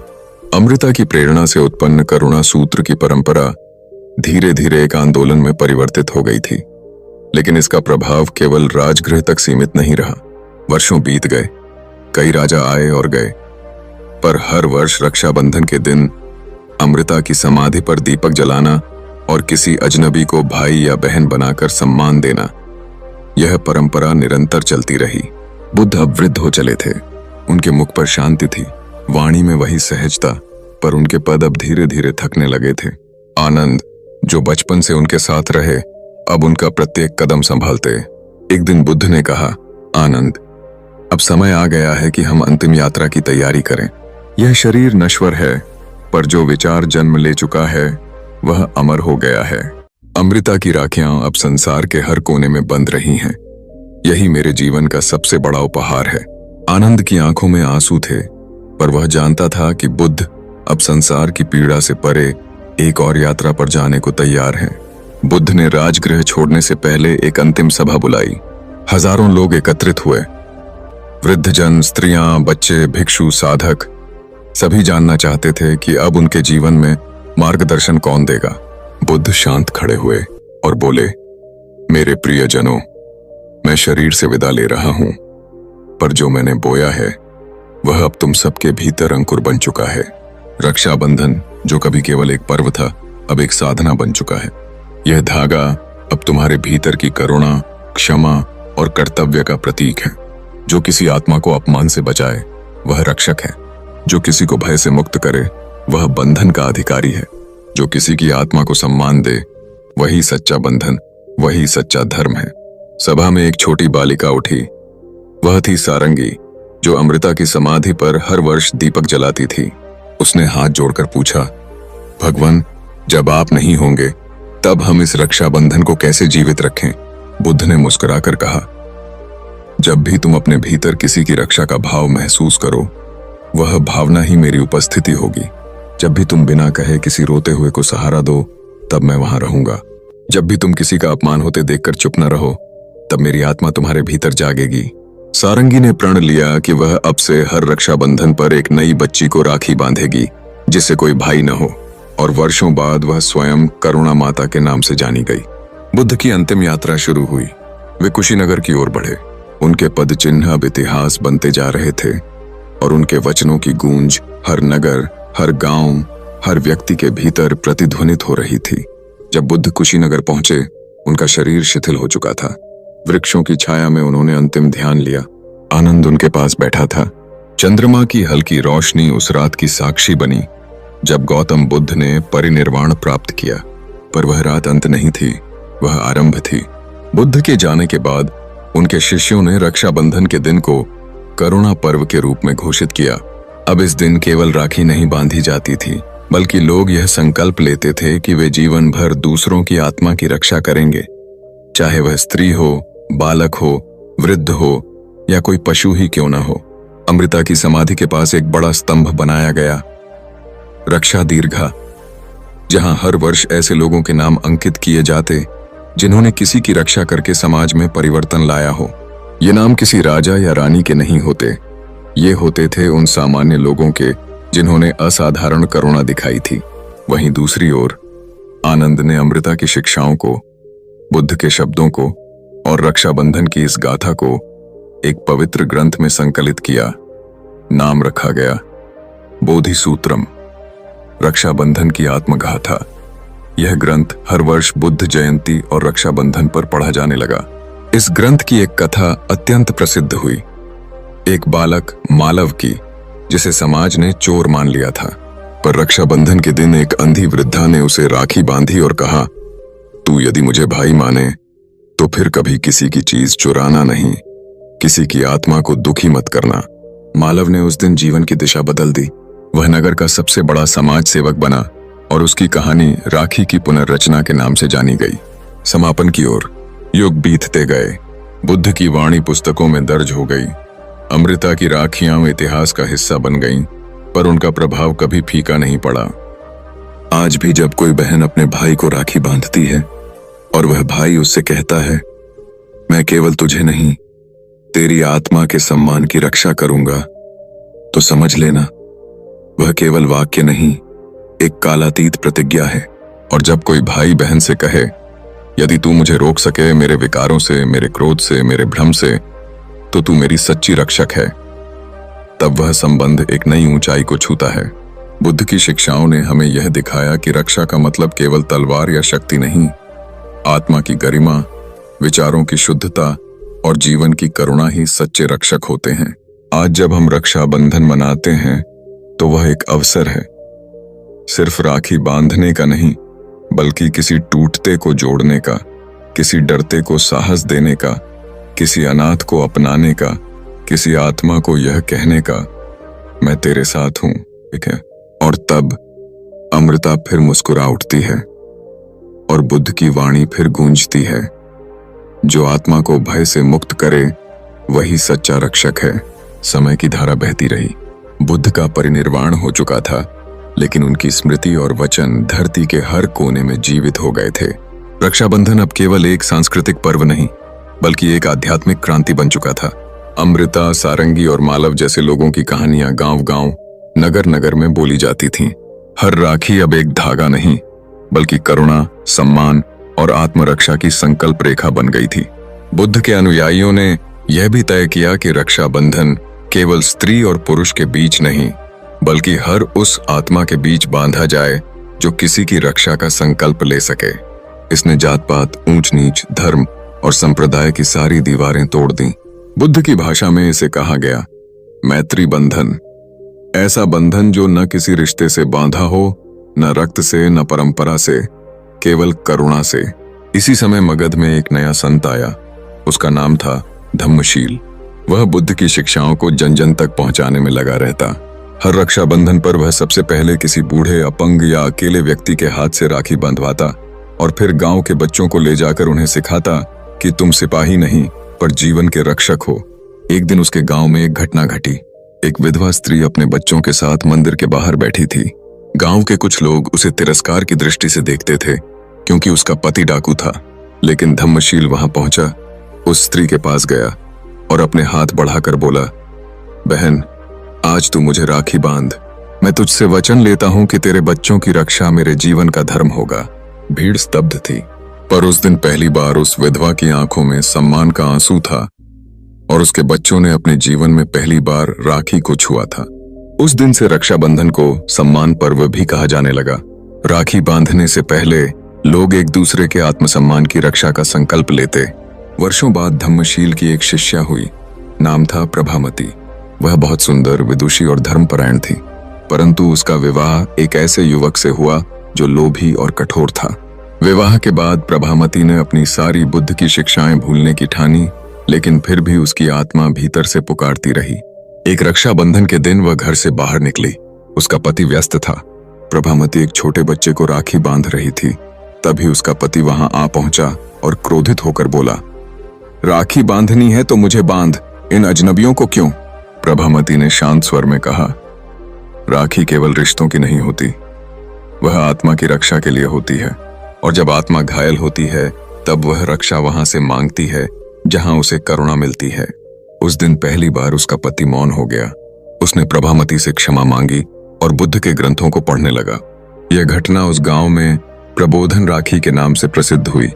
अमृता की प्रेरणा से उत्पन्न करुणा सूत्र की परंपरा धीरे धीरे एक आंदोलन में परिवर्तित हो गई थी, लेकिन इसका प्रभाव केवल राजगृह तक सीमित नहीं रहा। वर्षों बीत गए, कई राजा आए और गए, पर हर वर्ष रक्षाबंधन के दिन अमृता की समाधि पर दीपक जलाना और किसी अजनबी को भाई या बहन बनाकर सम्मान देना, यह परंपरा निरंतर चलती रही। बुद्ध अब वृद्ध हो चले थे, उनके मुख पर शांति थी, वाणी में वही सहजता, पर उनके पद अब धीरे धीरे थकने लगे थे। आनंद, जो बचपन से उनके साथ रहे, अब उनका प्रत्येक कदम संभालते। एक दिन बुद्ध ने कहा, आनंद, अब समय आ गया है कि हम अंतिम यात्रा की तैयारी करें। यह शरीर नश्वर है, पर जो विचार जन्म ले चुका है वह अमर हो गया है। अमृता की राखियां अब संसार के हर कोने में बंध रही हैं। यही मेरे जीवन का सबसे बड़ा उपहार है। आनंद की आंखों में आंसू थे, पर वह जानता था कि बुद्ध अब संसार की पीड़ा से परे एक और यात्रा पर जाने को तैयार हैं। बुद्ध ने राजगृह छोड़ने से पहले एक अंतिम सभा बुलाई। हजारों लोग एकत्रित हुए, वृद्धजन, स्त्रियां, बच्चे, भिक्षु, साधक, सभी जानना चाहते थे कि अब उनके जीवन में मार्गदर्शन कौन देगा। बुद्ध शांत खड़े हुए और बोले, मेरे प्रियजनों, मैं शरीर से विदा ले रहा हूं, पर जो मैंने बोया है वह अब तुम सबके भीतर अंकुर बन चुका है। रक्षाबंधन, जो कभी केवल एक पर्व था, अब एक साधना बन चुका है। यह धागा अब तुम्हारे भीतर की करुणा, क्षमा और कर्तव्य का प्रतीक है। जो किसी आत्मा को अपमान से बचाए वह रक्षक है, जो किसी को भय से मुक्त करे वह बंधन का अधिकारी है, जो किसी की आत्मा को सम्मान दे वही सच्चा बंधन, वही सच्चा धर्म है। सभा में एक छोटी बालिका उठी, वह थी सारंगी, जो अमृता की समाधि पर हर वर्ष दीपक जलाती थी। उसने हाथ जोड़कर पूछा, भगवान, जब आप नहीं होंगे तब हम इस रक्षाबंधन को कैसे जीवित रखें? बुद्ध ने मुस्कुराकर कहा, जब भी तुम अपने भीतर किसी की रक्षा का भाव महसूस करो, वह भावना ही मेरी उपस्थिति होगी। जब भी तुम बिना कहे किसी रोते हुए को सहारा दो, तब मैं वहां रहूंगा। जब भी तुम किसी का अपमान होते देखकर चुप न रहो, तब मेरी आत्मा तुम्हारे भीतर जागेगी। सारंगी ने प्रण लिया कि वह अब से हर रक्षाबंधन पर एक नई बच्ची को राखी बांधेगी जिससे कोई भाई न हो, और वर्षों बाद वह स्वयं करुणा माता के नाम से जानी गई। बुद्ध की अंतिम यात्रा शुरू हुई। वे कुशीनगर की ओर बढ़े। उनके पद चिन्ह अब इतिहास बनते जा रहे थे और उनके वचनों की गूंज हर नगर, हर गांव, हर व्यक्ति के भीतर प्रतिध्वनित हो रही थी। जब बुद्ध कुशीनगर पहुंचे, उनका शरीर शिथिल हो चुका था। वृक्षों की छाया में उन्होंने अंतिम ध्यान लिया। आनंद उनके पास बैठा था। चंद्रमा की हल्की रोशनी उस रात की साक्षी बनी जब गौतम बुद्ध ने परिनिर्वाण प्राप्त किया। पर वह रात अंत नहीं थी, वह आरंभ थी। बुद्ध के जाने के बाद उनके शिष्यों ने रक्षाबंधन के दिन को करुणा पर्व के रूप में घोषित किया। अब इस दिन केवल राखी नहीं बांधी जाती थी, बल्कि लोग यह संकल्प लेते थे कि वे जीवन भर दूसरों की आत्मा की रक्षा करेंगे, चाहे वह स्त्री हो, बालक हो, वृद्ध हो या कोई पशु ही क्यों न हो। अमृता की समाधि के पास एक बड़ा स्तंभ बनाया गया, रक्षा दीर्घा, जहां हर वर्ष ऐसे लोगों के नाम अंकित किए जाते जिन्होंने किसी की रक्षा करके समाज में परिवर्तन लाया हो। ये नाम किसी राजा या रानी के नहीं होते, ये होते थे उन सामान्य लोगों के जिन्होंने असाधारण करुणा दिखाई थी। वहीं दूसरी ओर आनंद ने अमृता की शिक्षाओं को, बुद्ध के शब्दों को और रक्षाबंधन की इस गाथा को एक पवित्र ग्रंथ में संकलित किया। नाम रखा गया बोधिसूत्रम। रक्षाबंधन की आत्मगाथा। यह ग्रंथ हर वर्ष बुद्ध जयंती और रक्षाबंधन पर पढ़ा जाने लगा। इस ग्रंथ की एक कथा अत्यंत प्रसिद्ध हुई। एक बालक मालव की, जिसे समाज ने चोर मान लिया था, पर रक्षाबंधन के दिन एक अंधी वृद्धा ने उसे राखी बांधी और कहा, तू यदि मुझे भाई माने तो फिर कभी किसी की चीज चुराना नहीं, किसी की आत्मा को दुखी मत करना। मालव ने उस दिन जीवन की दिशा बदल दी। वह नगर का सबसे बड़ा समाज सेवक बना और उसकी कहानी राखी की पुनर्रचना के नाम से जानी गई। समापन की ओर युग बीतते गए। बुद्ध की वाणी पुस्तकों में दर्ज हो गई। अमृता की राखियां इतिहास का हिस्सा बन गईं, पर उनका प्रभाव कभी फीका नहीं पड़ा। आज भी जब कोई बहन अपने भाई को राखी बांधती है और वह भाई उससे कहता है, मैं केवल तुझे नहीं, तेरी आत्मा के सम्मान की रक्षा करूंगा, तो समझ लेना वह केवल वाक्य नहीं, एक कालातीत प्रतिज्ञा है। और जब कोई भाई बहन से कहे, यदि तू मुझे रोक सके मेरे विकारों से, मेरे क्रोध से, मेरे भ्रम से, तो तू मेरी सच्ची रक्षक है, तब वह संबंध एक नई ऊंचाई को छूता है। बुद्ध की शिक्षाओं ने हमें यह दिखाया कि रक्षा का मतलब केवल तलवार या शक्ति नहीं, आत्मा की गरिमा, विचारों की शुद्धता और जीवन की करुणा ही सच्चे रक्षक होते हैं। आज जब हम रक्षाबंधन मनाते हैं तो वह एक अवसर है, सिर्फ राखी बांधने का नहीं, बल्कि किसी टूटते को जोड़ने का, किसी डरते को साहस देने का, किसी अनाथ को अपनाने का, किसी आत्मा को यह कहने का, मैं तेरे साथ हूं, ठीक है। और तब अमृता फिर मुस्कुरा उठती है और बुद्ध की वाणी फिर गूंजती है, जो आत्मा को भय से मुक्त करे वही सच्चा रक्षक है। समय की धारा बहती रही। बुद्ध का परिनिर्वाण हो चुका था, लेकिन उनकी स्मृति और वचन धरती के हर कोने में जीवित हो गए थे। रक्षाबंधन अब केवल एक सांस्कृतिक पर्व नहीं, बल्कि एक आध्यात्मिक क्रांति बन चुका था। अमृता, सारंगी और मालव जैसे लोगों की कहानियां गांव-गांव, नगर-नगर में बोली जाती थीं। हर राखी अब एक धागा नहीं, बल्कि करुणा, सम्मान और आत्मरक्षा की संकल्प रेखा बन गई थी। बुद्ध के अनुयायियों ने यह भी तय किया कि रक्षाबंधन केवल स्त्री और पुरुष के बीच नहीं, बल्कि हर उस आत्मा के बीच बांधा जाए जो किसी की रक्षा का संकल्प ले सके। इसने जात-पात, ऊंच-नीच, धर्म और संप्रदाय की सारी दीवारें तोड़ दी। बुद्ध की भाषा में इसे कहा गया मैत्री बंधन, ऐसा बंधन जो न किसी रिश्ते से बांधा हो, न रक्त से, न परंपरा से, केवल करुणा से। इसी समय मगध में एक नया संत आया। उसका नाम था धम्मशील। वह बुद्ध की शिक्षाओं को जन जन तक पहुंचाने में लगा रहता। हर रक्षाबंधन पर वह सबसे पहले किसी बूढ़े, अपंग या अकेले व्यक्ति के हाथ से राखी बंधवाता और फिर गांव के बच्चों को ले जाकर उन्हें सिखाता कि तुम सिपाही नहीं, पर जीवन के रक्षक हो। एक दिन उसके गांव में एक घटना घटी। एक विधवा स्त्री अपने बच्चों के साथ मंदिर के बाहर बैठी थी। गांव के कुछ लोग उसे तिरस्कार की दृष्टि से देखते थे, क्योंकि उसका पति डाकू था। लेकिन धम्मशील वहां पहुंचा, उस स्त्री के पास गया और अपने हाथ बढ़ाकर बोला, बहन, आज तू मुझे राखी बांध। मैं तुझसे वचन लेता हूं कि तेरे बच्चों की रक्षा मेरे जीवन का धर्म होगा। भीड़ स्तब्ध थी, पर उस दिन पहली बार उस विधवा की आंखों में सम्मान का आंसू था और उसके बच्चों ने अपने जीवन में पहली बार राखी को छुआ था। उस दिन से रक्षाबंधन को सम्मान पर्व भी कहा जाने लगा। राखी बांधने से पहले लोग एक दूसरे के आत्मसम्मान की रक्षा का संकल्प लेते। वर्षों बाद धम्मशील की एक शिष्या हुई। नाम था प्रभामती। वह बहुत सुंदर, विदुषी और धर्मपरायण थी, परंतु उसका विवाह एक ऐसे युवक से हुआ जो लोभी और कठोर था। विवाह के बाद प्रभामती ने अपनी सारी बुद्ध की शिक्षाएं भूलने की ठानी, लेकिन फिर भी उसकी आत्मा भीतर से पुकारती रही। एक रक्षाबंधन के दिन वह घर से बाहर निकली। उसका पति व्यस्त था। प्रभामती एक छोटे बच्चे को राखी बांध रही थी। तभी उसका पति वहां आ पहुंचा और क्रोधित होकर बोला, राखी बांधनी है तो मुझे बांध, इन अजनबियों को क्यों? प्रभामती ने शांत स्वर में कहा, राखी केवल रिश्तों की नहीं होती, वह आत्मा की रक्षा के लिए होती है, और जब आत्मा घायल होती है तब वह रक्षा वहां से मांगती है जहां उसे करुणा मिलती है। उस दिन पहली बार उसका पति मौन हो गया। उसने प्रभामती से क्षमा मांगी और बुद्ध के ग्रंथों को पढ़ने लगा। यह घटना उस गांव में प्रबोधन राखी के नाम से प्रसिद्ध हुई।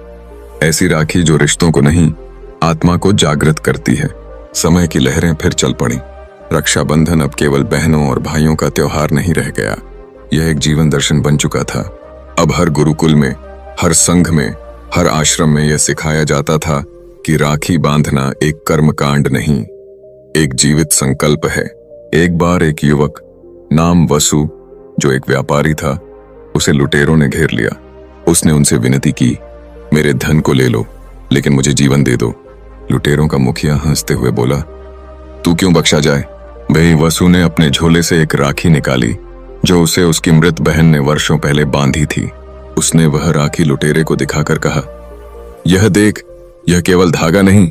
ऐसी राखी जो रिश्तों को नहीं, आत्मा को जागृत करती है। समय की लहरें फिर चल पड़ी। रक्षाबंधन अब केवल बहनों और भाइयों का त्योहार नहीं रह गया, यह एक जीवन दर्शन बन चुका था। अब हर गुरुकुल में, हर संघ में, हर आश्रम में यह सिखाया जाता था कि राखी बांधना एक कर्मकांड नहीं, एक जीवित संकल्प है। एक बार एक युवक नाम वसु, जो एक व्यापारी था, उसे लुटेरों ने घेर लिया। उसने उनसे विनती की, मेरे धन को ले लो, लेकिन मुझे जीवन दे दो। लुटेरों का मुखिया हंसते हुए बोला, तू क्यों बख्शा जाए? भाई वसु ने अपने झोले से एक राखी निकाली जो उसे उसकी मृत बहन ने वर्षों पहले बांधी थी। उसने वह राखी लुटेरे को दिखाकर कहा, यह देख, यह केवल धागा नहीं,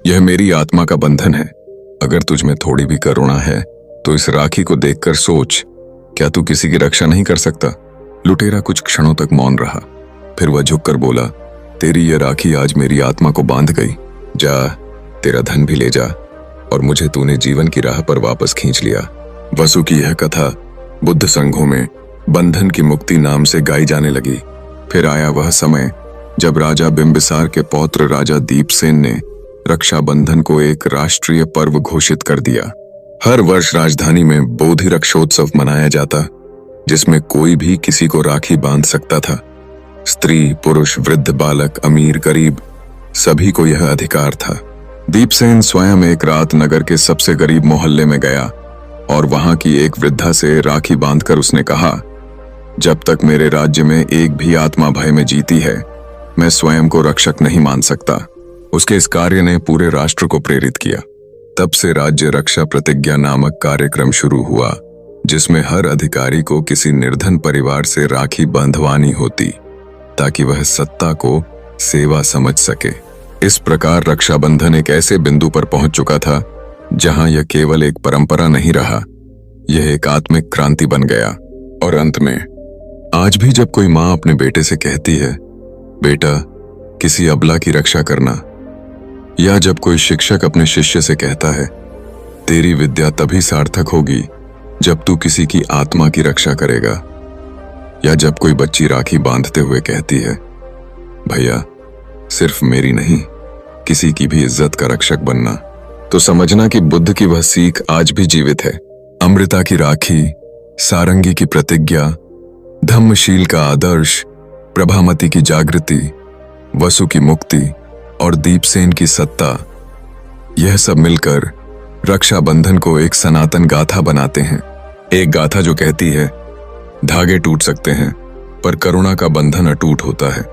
यह मेरी आत्मा का बंधन है। अगर तुझ में थोड़ी भी करुणा है तो इस राखी को देखकर सोच, क्या तू किसी की रक्षा नहीं कर सकता? लुटेरा कुछ क्षणों तक मौन रहा, फिर वह झुककर बोला, तेरी यह राखी आज मेरी आत्मा को बांध गई। जा, तेरा धन भी ले जा, और मुझे तूने जीवन की राह पर वापस खींच लिया। वसु की यह कथा बुद्ध संघों में बंधन की मुक्ति नाम से गाई जाने लगी। फिर आया वह समय जब राजा बिंबिसार के पौत्र राजा दीपसेन ने रक्षाबंधन को एक राष्ट्रीय पर्व घोषित कर दिया। हर वर्ष राजधानी में बोधि रक्षोत्सव मनाया जाता, जिसमें कोई भी किसी को राखी बांध सकता था। स्त्री, पुरुष, वृद्ध, बालक, अमीर, गरीब, सभी को यह अधिकार था। दीपसेन स्वयं एक रात नगर के सबसे गरीब मोहल्ले में गया और वहां की एक वृद्धा से राखी बांधकर उसने कहा, जब तक मेरे राज्य में एक भी आत्मा भय में जीती है, मैं स्वयं को रक्षक नहीं मान सकता। उसके इस कार्य ने पूरे राष्ट्र को प्रेरित किया। तब से राज्य रक्षा प्रतिज्ञा नामक कार्यक्रम शुरू हुआ, जिसमें हर अधिकारी को किसी निर्धन परिवार से राखी बंधवानी होती, ताकि वह सत्ता को सेवा समझ सके। इस प्रकार रक्षाबंधन एक ऐसे बिंदु पर पहुंच चुका था जहां यह केवल एक परंपरा नहीं रहा, यह एक आत्मिक क्रांति बन गया। और अंत में आज भी जब कोई मां अपने बेटे से कहती है, बेटा किसी अबला की रक्षा करना, या जब कोई शिक्षक अपने शिष्य से कहता है, तेरी विद्या तभी सार्थक होगी जब तू किसी की आत्मा की रक्षा करेगा, या जब कोई बच्ची राखी बांधते हुए कहती है, भैया सिर्फ मेरी नहीं, किसी की भी इज्जत का रक्षक बनना, तो समझना कि बुद्ध की वह सीख आज भी जीवित है। अमृता की राखी, सारंगी की प्रतिज्ञा, धम्मशील का आदर्श, प्रभामती की जागृति, वसु की मुक्ति और दीपसेन की सत्ता, यह सब मिलकर रक्षाबंधन को एक सनातन गाथा बनाते हैं। एक गाथा जो कहती है, धागे टूट सकते हैं पर करुणा का बंधन अटूट होता है।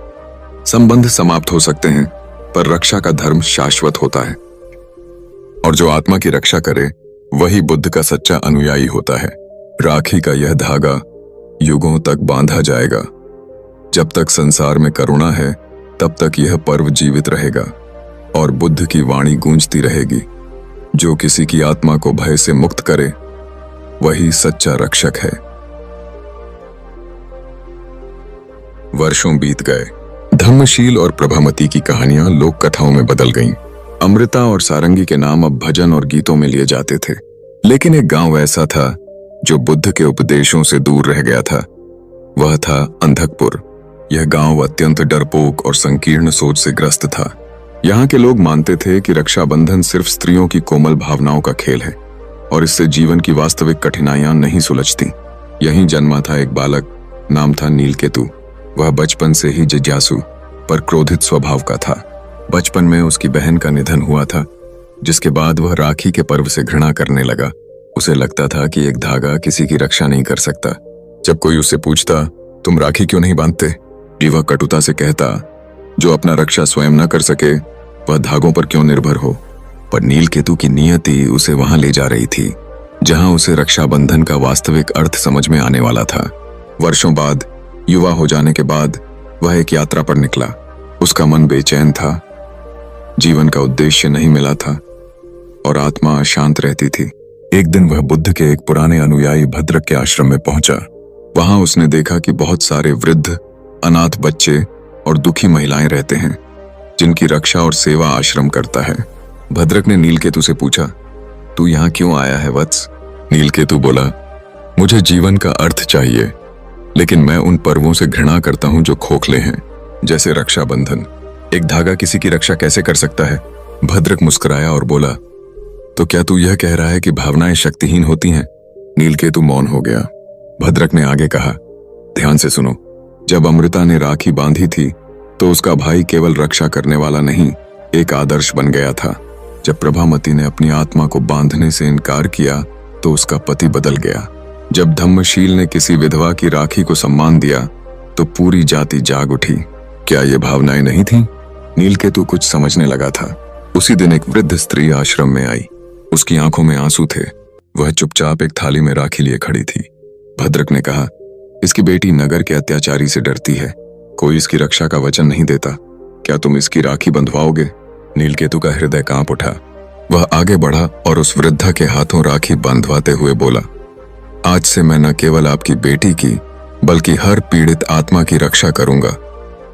संबंध समाप्त हो सकते हैं पर रक्षा का धर्म शाश्वत होता है। और जो आत्मा की रक्षा करे वही बुद्ध का सच्चा अनुयायी होता है। राखी का यह धागा युगों तक बांधा जाएगा। जब तक संसार में करुणा है तब तक यह पर्व जीवित रहेगा और बुद्ध की वाणी गूंजती रहेगी। जो किसी की आत्मा को भय से मुक्त करे वही सच्चा रक्षक है। वर्षों बीत गए। धम्मशील और प्रभामती की कहानियां लोक कथाओं में बदल गईं। अमृता और सारंगी के नाम अब भजन और गीतों में लिए जाते थे। लेकिन एक गांव ऐसा था जो बुद्ध के उपदेशों से दूर रह गया था। वह था अंधकपुर। यह गांव अत्यंत डरपोक और संकीर्ण सोच से ग्रस्त था। यहाँ के लोग मानते थे कि रक्षाबंधन सिर्फ स्त्रियों की कोमल भावनाओं का खेल है और इससे जीवन की वास्तविक कठिनाइयां नहीं सुलझती। यहीं जन्मा था एक बालक, नाम था नीलकेतु। वह बचपन से ही जिज्ञासु पर क्रोधित स्वभाव का था। बचपन में उसकी बहन का निधन हुआ था, जिसके बाद वह राखी के पर्व से घृणा करने लगा। उसे लगता था कि एक धागा किसी की रक्षा नहीं कर सकता। जब कोई उससे पूछता, तुम राखी क्यों नहीं बांधते, भी वह कटुता से कहता, जो अपना रक्षा स्वयं न कर सके वह धागों पर क्यों निर्भर हो। पर नीलकेतु की नियति उसे वहां ले जा रही थी जहां उसे रक्षाबंधन का वास्तविक अर्थ समझ में आने वाला था। वर्षों बाद, युवा हो जाने के बाद, वह एक यात्रा पर निकला। उसका मन बेचैन था, जीवन का उद्देश्य नहीं मिला था और आत्मा अशांत रहती थी। एक दिन वह बुद्ध के एक पुराने अनुयायी भद्रक के आश्रम में पहुंचा। वहां उसने देखा कि बहुत सारे वृद्ध, अनाथ बच्चे और दुखी महिलाएं रहते हैं जिनकी रक्षा और सेवा आश्रम करता है। भद्रक ने नीलकेतु से पूछा, तू यहाँ क्यों आया है वत्स? नीलकेतु बोला, मुझे जीवन का अर्थ चाहिए, लेकिन मैं उन पर्वों से घृणा करता हूं जो खोखले हैं, जैसे रक्षाबंधन। एक धागा किसी की रक्षा कैसे कर सकता है? भद्रक मुस्कुराया और बोला, तो क्या तू यह कह रहा है कि भावनाएं शक्तिहीन होती हैं? नीलकेतु मौन हो गया। भद्रक ने आगे कहा, ध्यान से सुनो। जब अमृता ने राखी बांधी थी तो उसका भाई केवल रक्षा करने वाला नहीं, एक आदर्श बन गया था। जब प्रभामती ने अपनी आत्मा को बांधने से इनकार किया तो उसका पति बदल गया। जब धम्मशील ने किसी विधवा की राखी को सम्मान दिया तो पूरी जाति जाग उठी। क्या ये भावनाएं नहीं थीं? नीलकेतु कुछ समझने लगा था। उसी दिन एक वृद्ध स्त्री आश्रम में आई। उसकी आंखों में आंसू थे। वह चुपचाप एक थाली में राखी लिए खड़ी थी। भद्रक ने कहा, इसकी बेटी नगर के अत्याचारी से डरती है, कोई इसकी रक्षा का वचन नहीं देता। क्या तुम इसकी राखी बंधवाओगे? नीलकेतु का हृदय कांप उठा। वह आगे बढ़ा और उस वृद्धा के हाथों राखी बंधवाते हुए बोला, आज से मैं न केवल आपकी बेटी की बल्कि हर पीड़ित आत्मा की रक्षा करूंगा,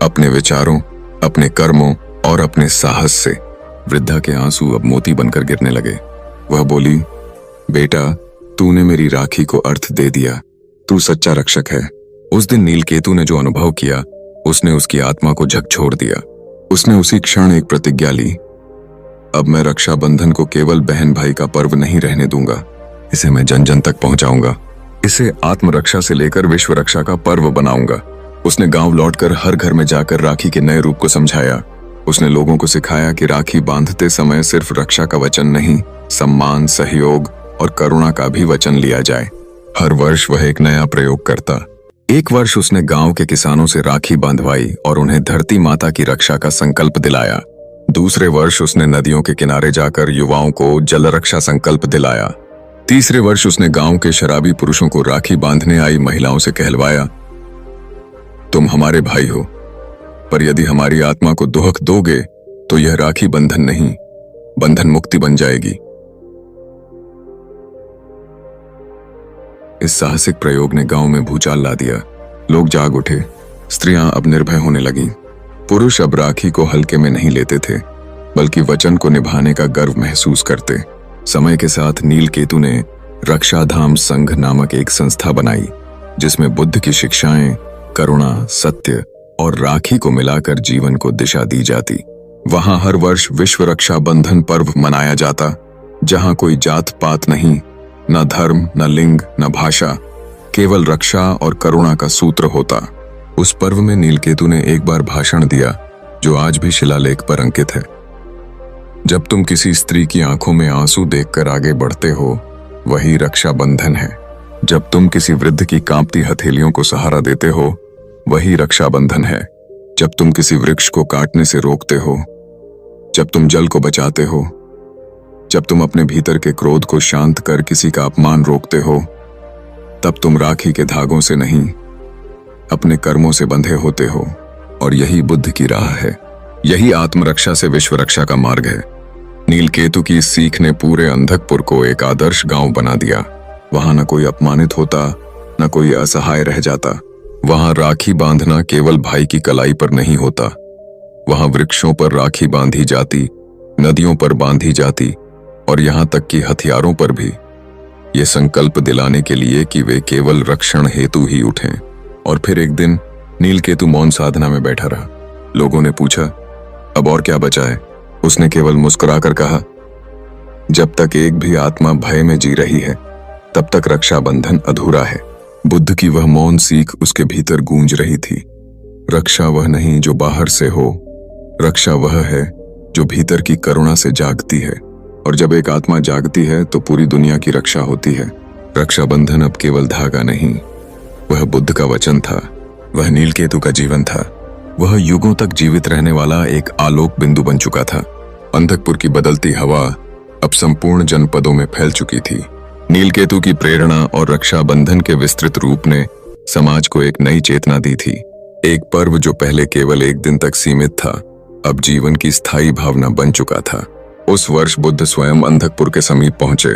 अपने विचारों, अपने कर्मों और अपने साहस से। वृद्धा के आंसू अब मोती बनकर गिरने लगे। वह बोली, बेटा, तूने मेरी राखी को अर्थ दे दिया, तू सच्चा रक्षक है। उस दिन नीलकेतु ने जो अनुभव किया उसने उसकी आत्मा को झकझोर दिया। उसने उसी क्षण एक प्रतिज्ञा ली, अब मैं रक्षाबंधन को केवल बहन भाई का पर्व नहीं रहने दूंगा, इसे मैं जन जन तक पहुंचाऊंगा। इसे आत्मरक्षा से लेकर विश्व रक्षा का पर्व बनाऊंगा। उसने गांव लौटकर हर घर में जाकर राखी के नए रूप को समझाया। उसने लोगों को सिखाया कि राखी बांधते समय सिर्फ रक्षा का वचन नहीं, सम्मान, सहयोग और करुणा का भी वचन लिया जाए। हर वर्ष वह एक नया प्रयोग करता। एक वर्ष उसने गांव के किसानों से राखी बांधवाई और उन्हें धरती माता की रक्षा का संकल्प दिलाया। दूसरे वर्ष उसने नदियों के किनारे जाकर युवाओं को जल रक्षा संकल्प दिलाया। तीसरे वर्ष उसने गांव के शराबी पुरुषों को राखी बांधने आई महिलाओं से कहलवाया, तुम हमारे भाई हो, पर यदि हमारी आत्मा को दुहक दोगे तो यह राखी बंधन नहीं, बंधन मुक्ति बन जाएगी। इस साहसिक प्रयोग ने गांव में भूचाल ला दिया। लोग जाग उठे। स्त्रियां अब निर्भय होने लगीं। पुरुष अब राखी को हल्के में नहीं लेते थे, बल्कि वचन को निभाने का गर्व महसूस करते। समय के साथ नीलकेतु ने रक्षाधाम संघ नामक एक संस्था बनाई, जिसमें बुद्ध की शिक्षाएं, करुणा, सत्य और राखी को मिलाकर जीवन को दिशा दी जाती। वहां हर वर्ष विश्व रक्षा बंधन पर्व मनाया जाता, जहां कोई जात पात नहीं, न धर्म, न लिंग, न भाषा, केवल रक्षा और करुणा का सूत्र होता। उस पर्व में नीलकेतु ने एक बार भाषण दिया जो आज भी शिलालेख पर अंकित है। जब तुम किसी स्त्री की आंखों में आंसू देखकर आगे बढ़ते हो, वही रक्षा बंधन है। जब तुम किसी वृद्ध की कांपती हथेलियों को सहारा देते हो, वही रक्षा बंधन है। जब तुम किसी वृक्ष को काटने से रोकते हो, जब तुम जल को बचाते हो, जब तुम अपने भीतर के क्रोध को शांत कर किसी का अपमान रोकते हो, तब तुम राखी के धागों से नहीं, अपने कर्मों से बंधे होते हो। और यही बुद्ध की राह है, यही आत्मरक्षा से विश्व रक्षा का मार्ग है। नीलकेतु की सीख ने पूरे अंधकपुर को एक आदर्श गांव बना दिया। वहां न कोई अपमानित होता, न कोई असहाय रह जाता। वहां राखी बांधना केवल भाई की कलाई पर नहीं होता, वहां वृक्षों पर राखी बांधी जाती, नदियों पर बांधी जाती और यहां तक कि हथियारों पर भी, ये संकल्प दिलाने के लिए कि वे केवल रक्षण हेतु ही उठें। और फिर एक दिन नीलकेतु मौन साधना में बैठा रहा। लोगों ने पूछा, अब और क्या बचा है? उसने केवल मुस्कुराकर कहा, जब तक एक भी आत्मा भय में जी रही है, तब तक रक्षाबंधन अधूरा है। बुद्ध की वह मौन सीख उसके भीतर गूंज रही थी। रक्षा वह नहीं जो बाहर से हो, रक्षा वह है जो भीतर की करुणा से जागती है। और जब एक आत्मा जागती है तो पूरी दुनिया की रक्षा होती है। रक्षाबंधन अब केवल धागा नहीं, वह बुद्ध का वचन था, वह नीलकेतु का जीवन था, वह युगों तक जीवित रहने वाला एक आलोक बिंदु बन चुका था। अंधकपुर की बदलती हवा अब संपूर्ण जनपदों में फैल चुकी थी। नीलकेतु की प्रेरणा और रक्षाबंधन के विस्तृत रूप ने समाज को एक नई चेतना दी थी। एक पर्व जो पहले केवल एक दिन तक सीमित था, अब जीवन की स्थायी भावना बन चुका था। उस वर्ष बुद्ध स्वयं अंधकपुर के समीप पहुंचे।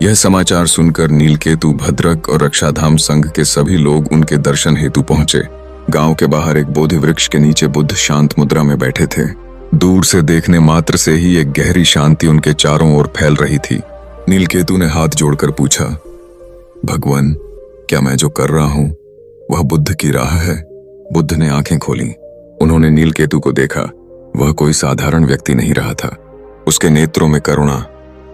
यह समाचार सुनकर नीलकेतु, भद्रक और रक्षाधाम संघ के सभी लोग उनके दर्शन हेतु पहुंचे। गांव के बाहर एक बोधि वृक्ष के नीचे बुद्ध शांत मुद्रा में बैठे थे। दूर से देखने मात्र से ही एक गहरी शांति उनके चारों ओर फैल रही थी। नीलकेतु ने हाथ जोड़कर पूछा, भगवान, क्या मैं जो कर रहा हूं वह बुद्ध की राह है? बुद्ध ने आंखें खोली। उन्होंने नीलकेतु को देखा। वह कोई साधारण व्यक्ति नहीं रहा था। उसके नेत्रों में करुणा,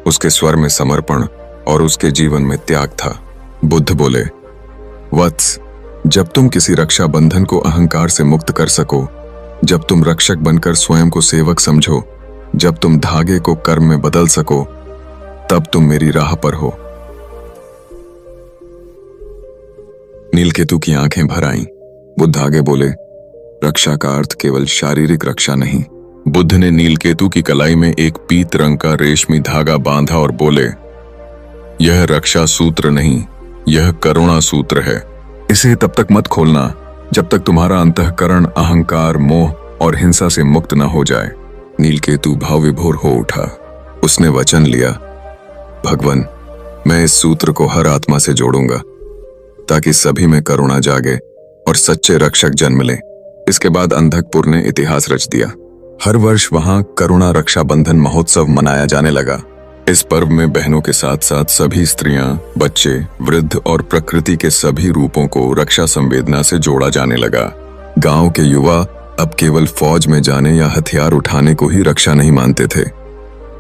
उसके स्वर में समर्पण और उसके जीवन में त्याग था। बुद्ध बोले, वत्स, जब तुम किसी रक्षा बंधन को अहंकार से मुक्त कर सको, जब तुम रक्षक बनकर स्वयं को सेवक समझो, जब तुम धागे को कर्म में बदल सको, तब तुम मेरी राह पर हो। नीलकेतु की आंखें भर आईं। बुद्ध आगे बोले, रक्षा का अर्थ केवल शारीरिक रक्षा नहीं। बुद्ध ने नीलकेतु की कलाई में एक पीत रंग का रेशमी धागा बांधा और बोले, यह रक्षा सूत्र नहीं, यह करुणा सूत्र है। इसे तब तक मत खोलना जब तक तुम्हारा अंतःकरण अहंकार, मोह और हिंसा से मुक्त न हो जाए। नीलकेतु भाव विभोर हो उठा। उसने वचन लिया, भगवान, मैं इस सूत्र को हर आत्मा से जोड़ूंगा ताकि सभी में करुणा जागे और सच्चे रक्षक जन्म लें। इसके बाद अंधकपुर ने इतिहास रच दिया। हर वर्ष वहां करुणा रक्षा बंधन महोत्सव मनाया जाने लगा। इस पर्व में बहनों के साथ साथ सभी स्त्रियां, बच्चे, वृद्ध और प्रकृति के सभी रूपों को रक्षा संवेदना से जोड़ा जाने लगा। गांव के युवा अब केवल फौज में जाने या हथियार उठाने को ही रक्षा नहीं मानते थे,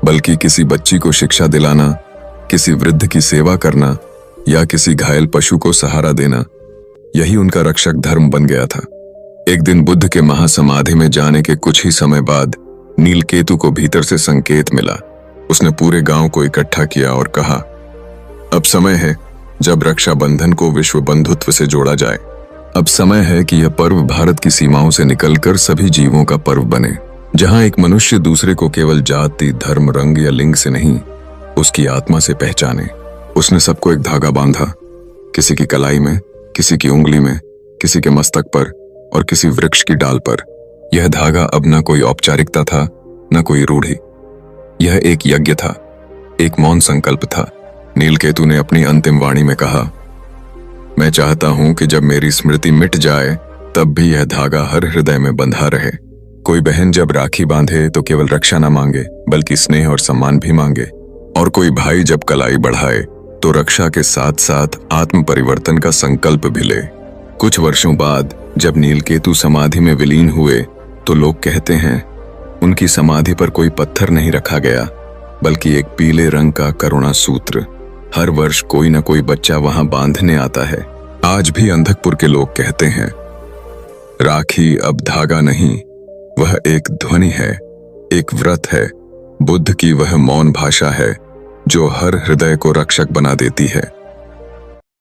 बल्कि किसी बच्ची को शिक्षा दिलाना, किसी वृद्ध की सेवा करना या किसी घायल पशु को सहारा देना, यही उनका रक्षक धर्म बन गया था। एक दिन बुद्ध के महासमाधि में जाने के कुछ ही समय बाद नीलकेतु को भीतर से संकेत मिला। उसने पूरे गांव को इकट्ठा किया और कहा, अब समय है जब रक्षा बंधन को विश्व बंधुत्व से जोड़ा जाए। अब समय है कि यह पर्व भारत की सीमाओं से निकलकर सभी जीवों का पर्व बने, जहां एक मनुष्य दूसरे को केवल जाति, धर्म, रंग या लिंग से नहीं, उसकी आत्मा से पहचाने। उसने सबको एक धागा बांधा, किसी की कलाई में, किसी की उंगली में, किसी के मस्तक पर और किसी वृक्ष की डाल पर। यह धागा अब न कोई औपचारिकता था, न कोई रूढ़ी। यह एक यज्ञ था, एक मौन संकल्प था। नीलकेतु ने अपनी अंतिम वाणी में कहा, मैं चाहता हूं कि जब मेरी स्मृति मिट जाए तब भी यह धागा हर हृदय में बंधा रहे। कोई बहन जब राखी बांधे तो केवल रक्षा न मांगे, बल्कि स्नेह और सम्मान भी मांगे। और कोई भाई जब कलाई बढ़ाए तो रक्षा के साथ साथ आत्म परिवर्तन का संकल्प भी ले। कुछ वर्षों बाद जब नीलकेतु समाधि में विलीन हुए तो लोग कहते हैं, उनकी समाधि पर कोई पत्थर नहीं रखा गया, बल्कि एक पीले रंग का करुणा सूत्र। हर वर्ष कोई न कोई बच्चा वहां बांधने आता है। आज भी अंधकपुर के लोग कहते हैं, राखी अब धागा नहीं, वह एक ध्वनि है, एक व्रत है। बुद्ध की वह मौन भाषा है जो हर हृदय को रक्षक बना देती है।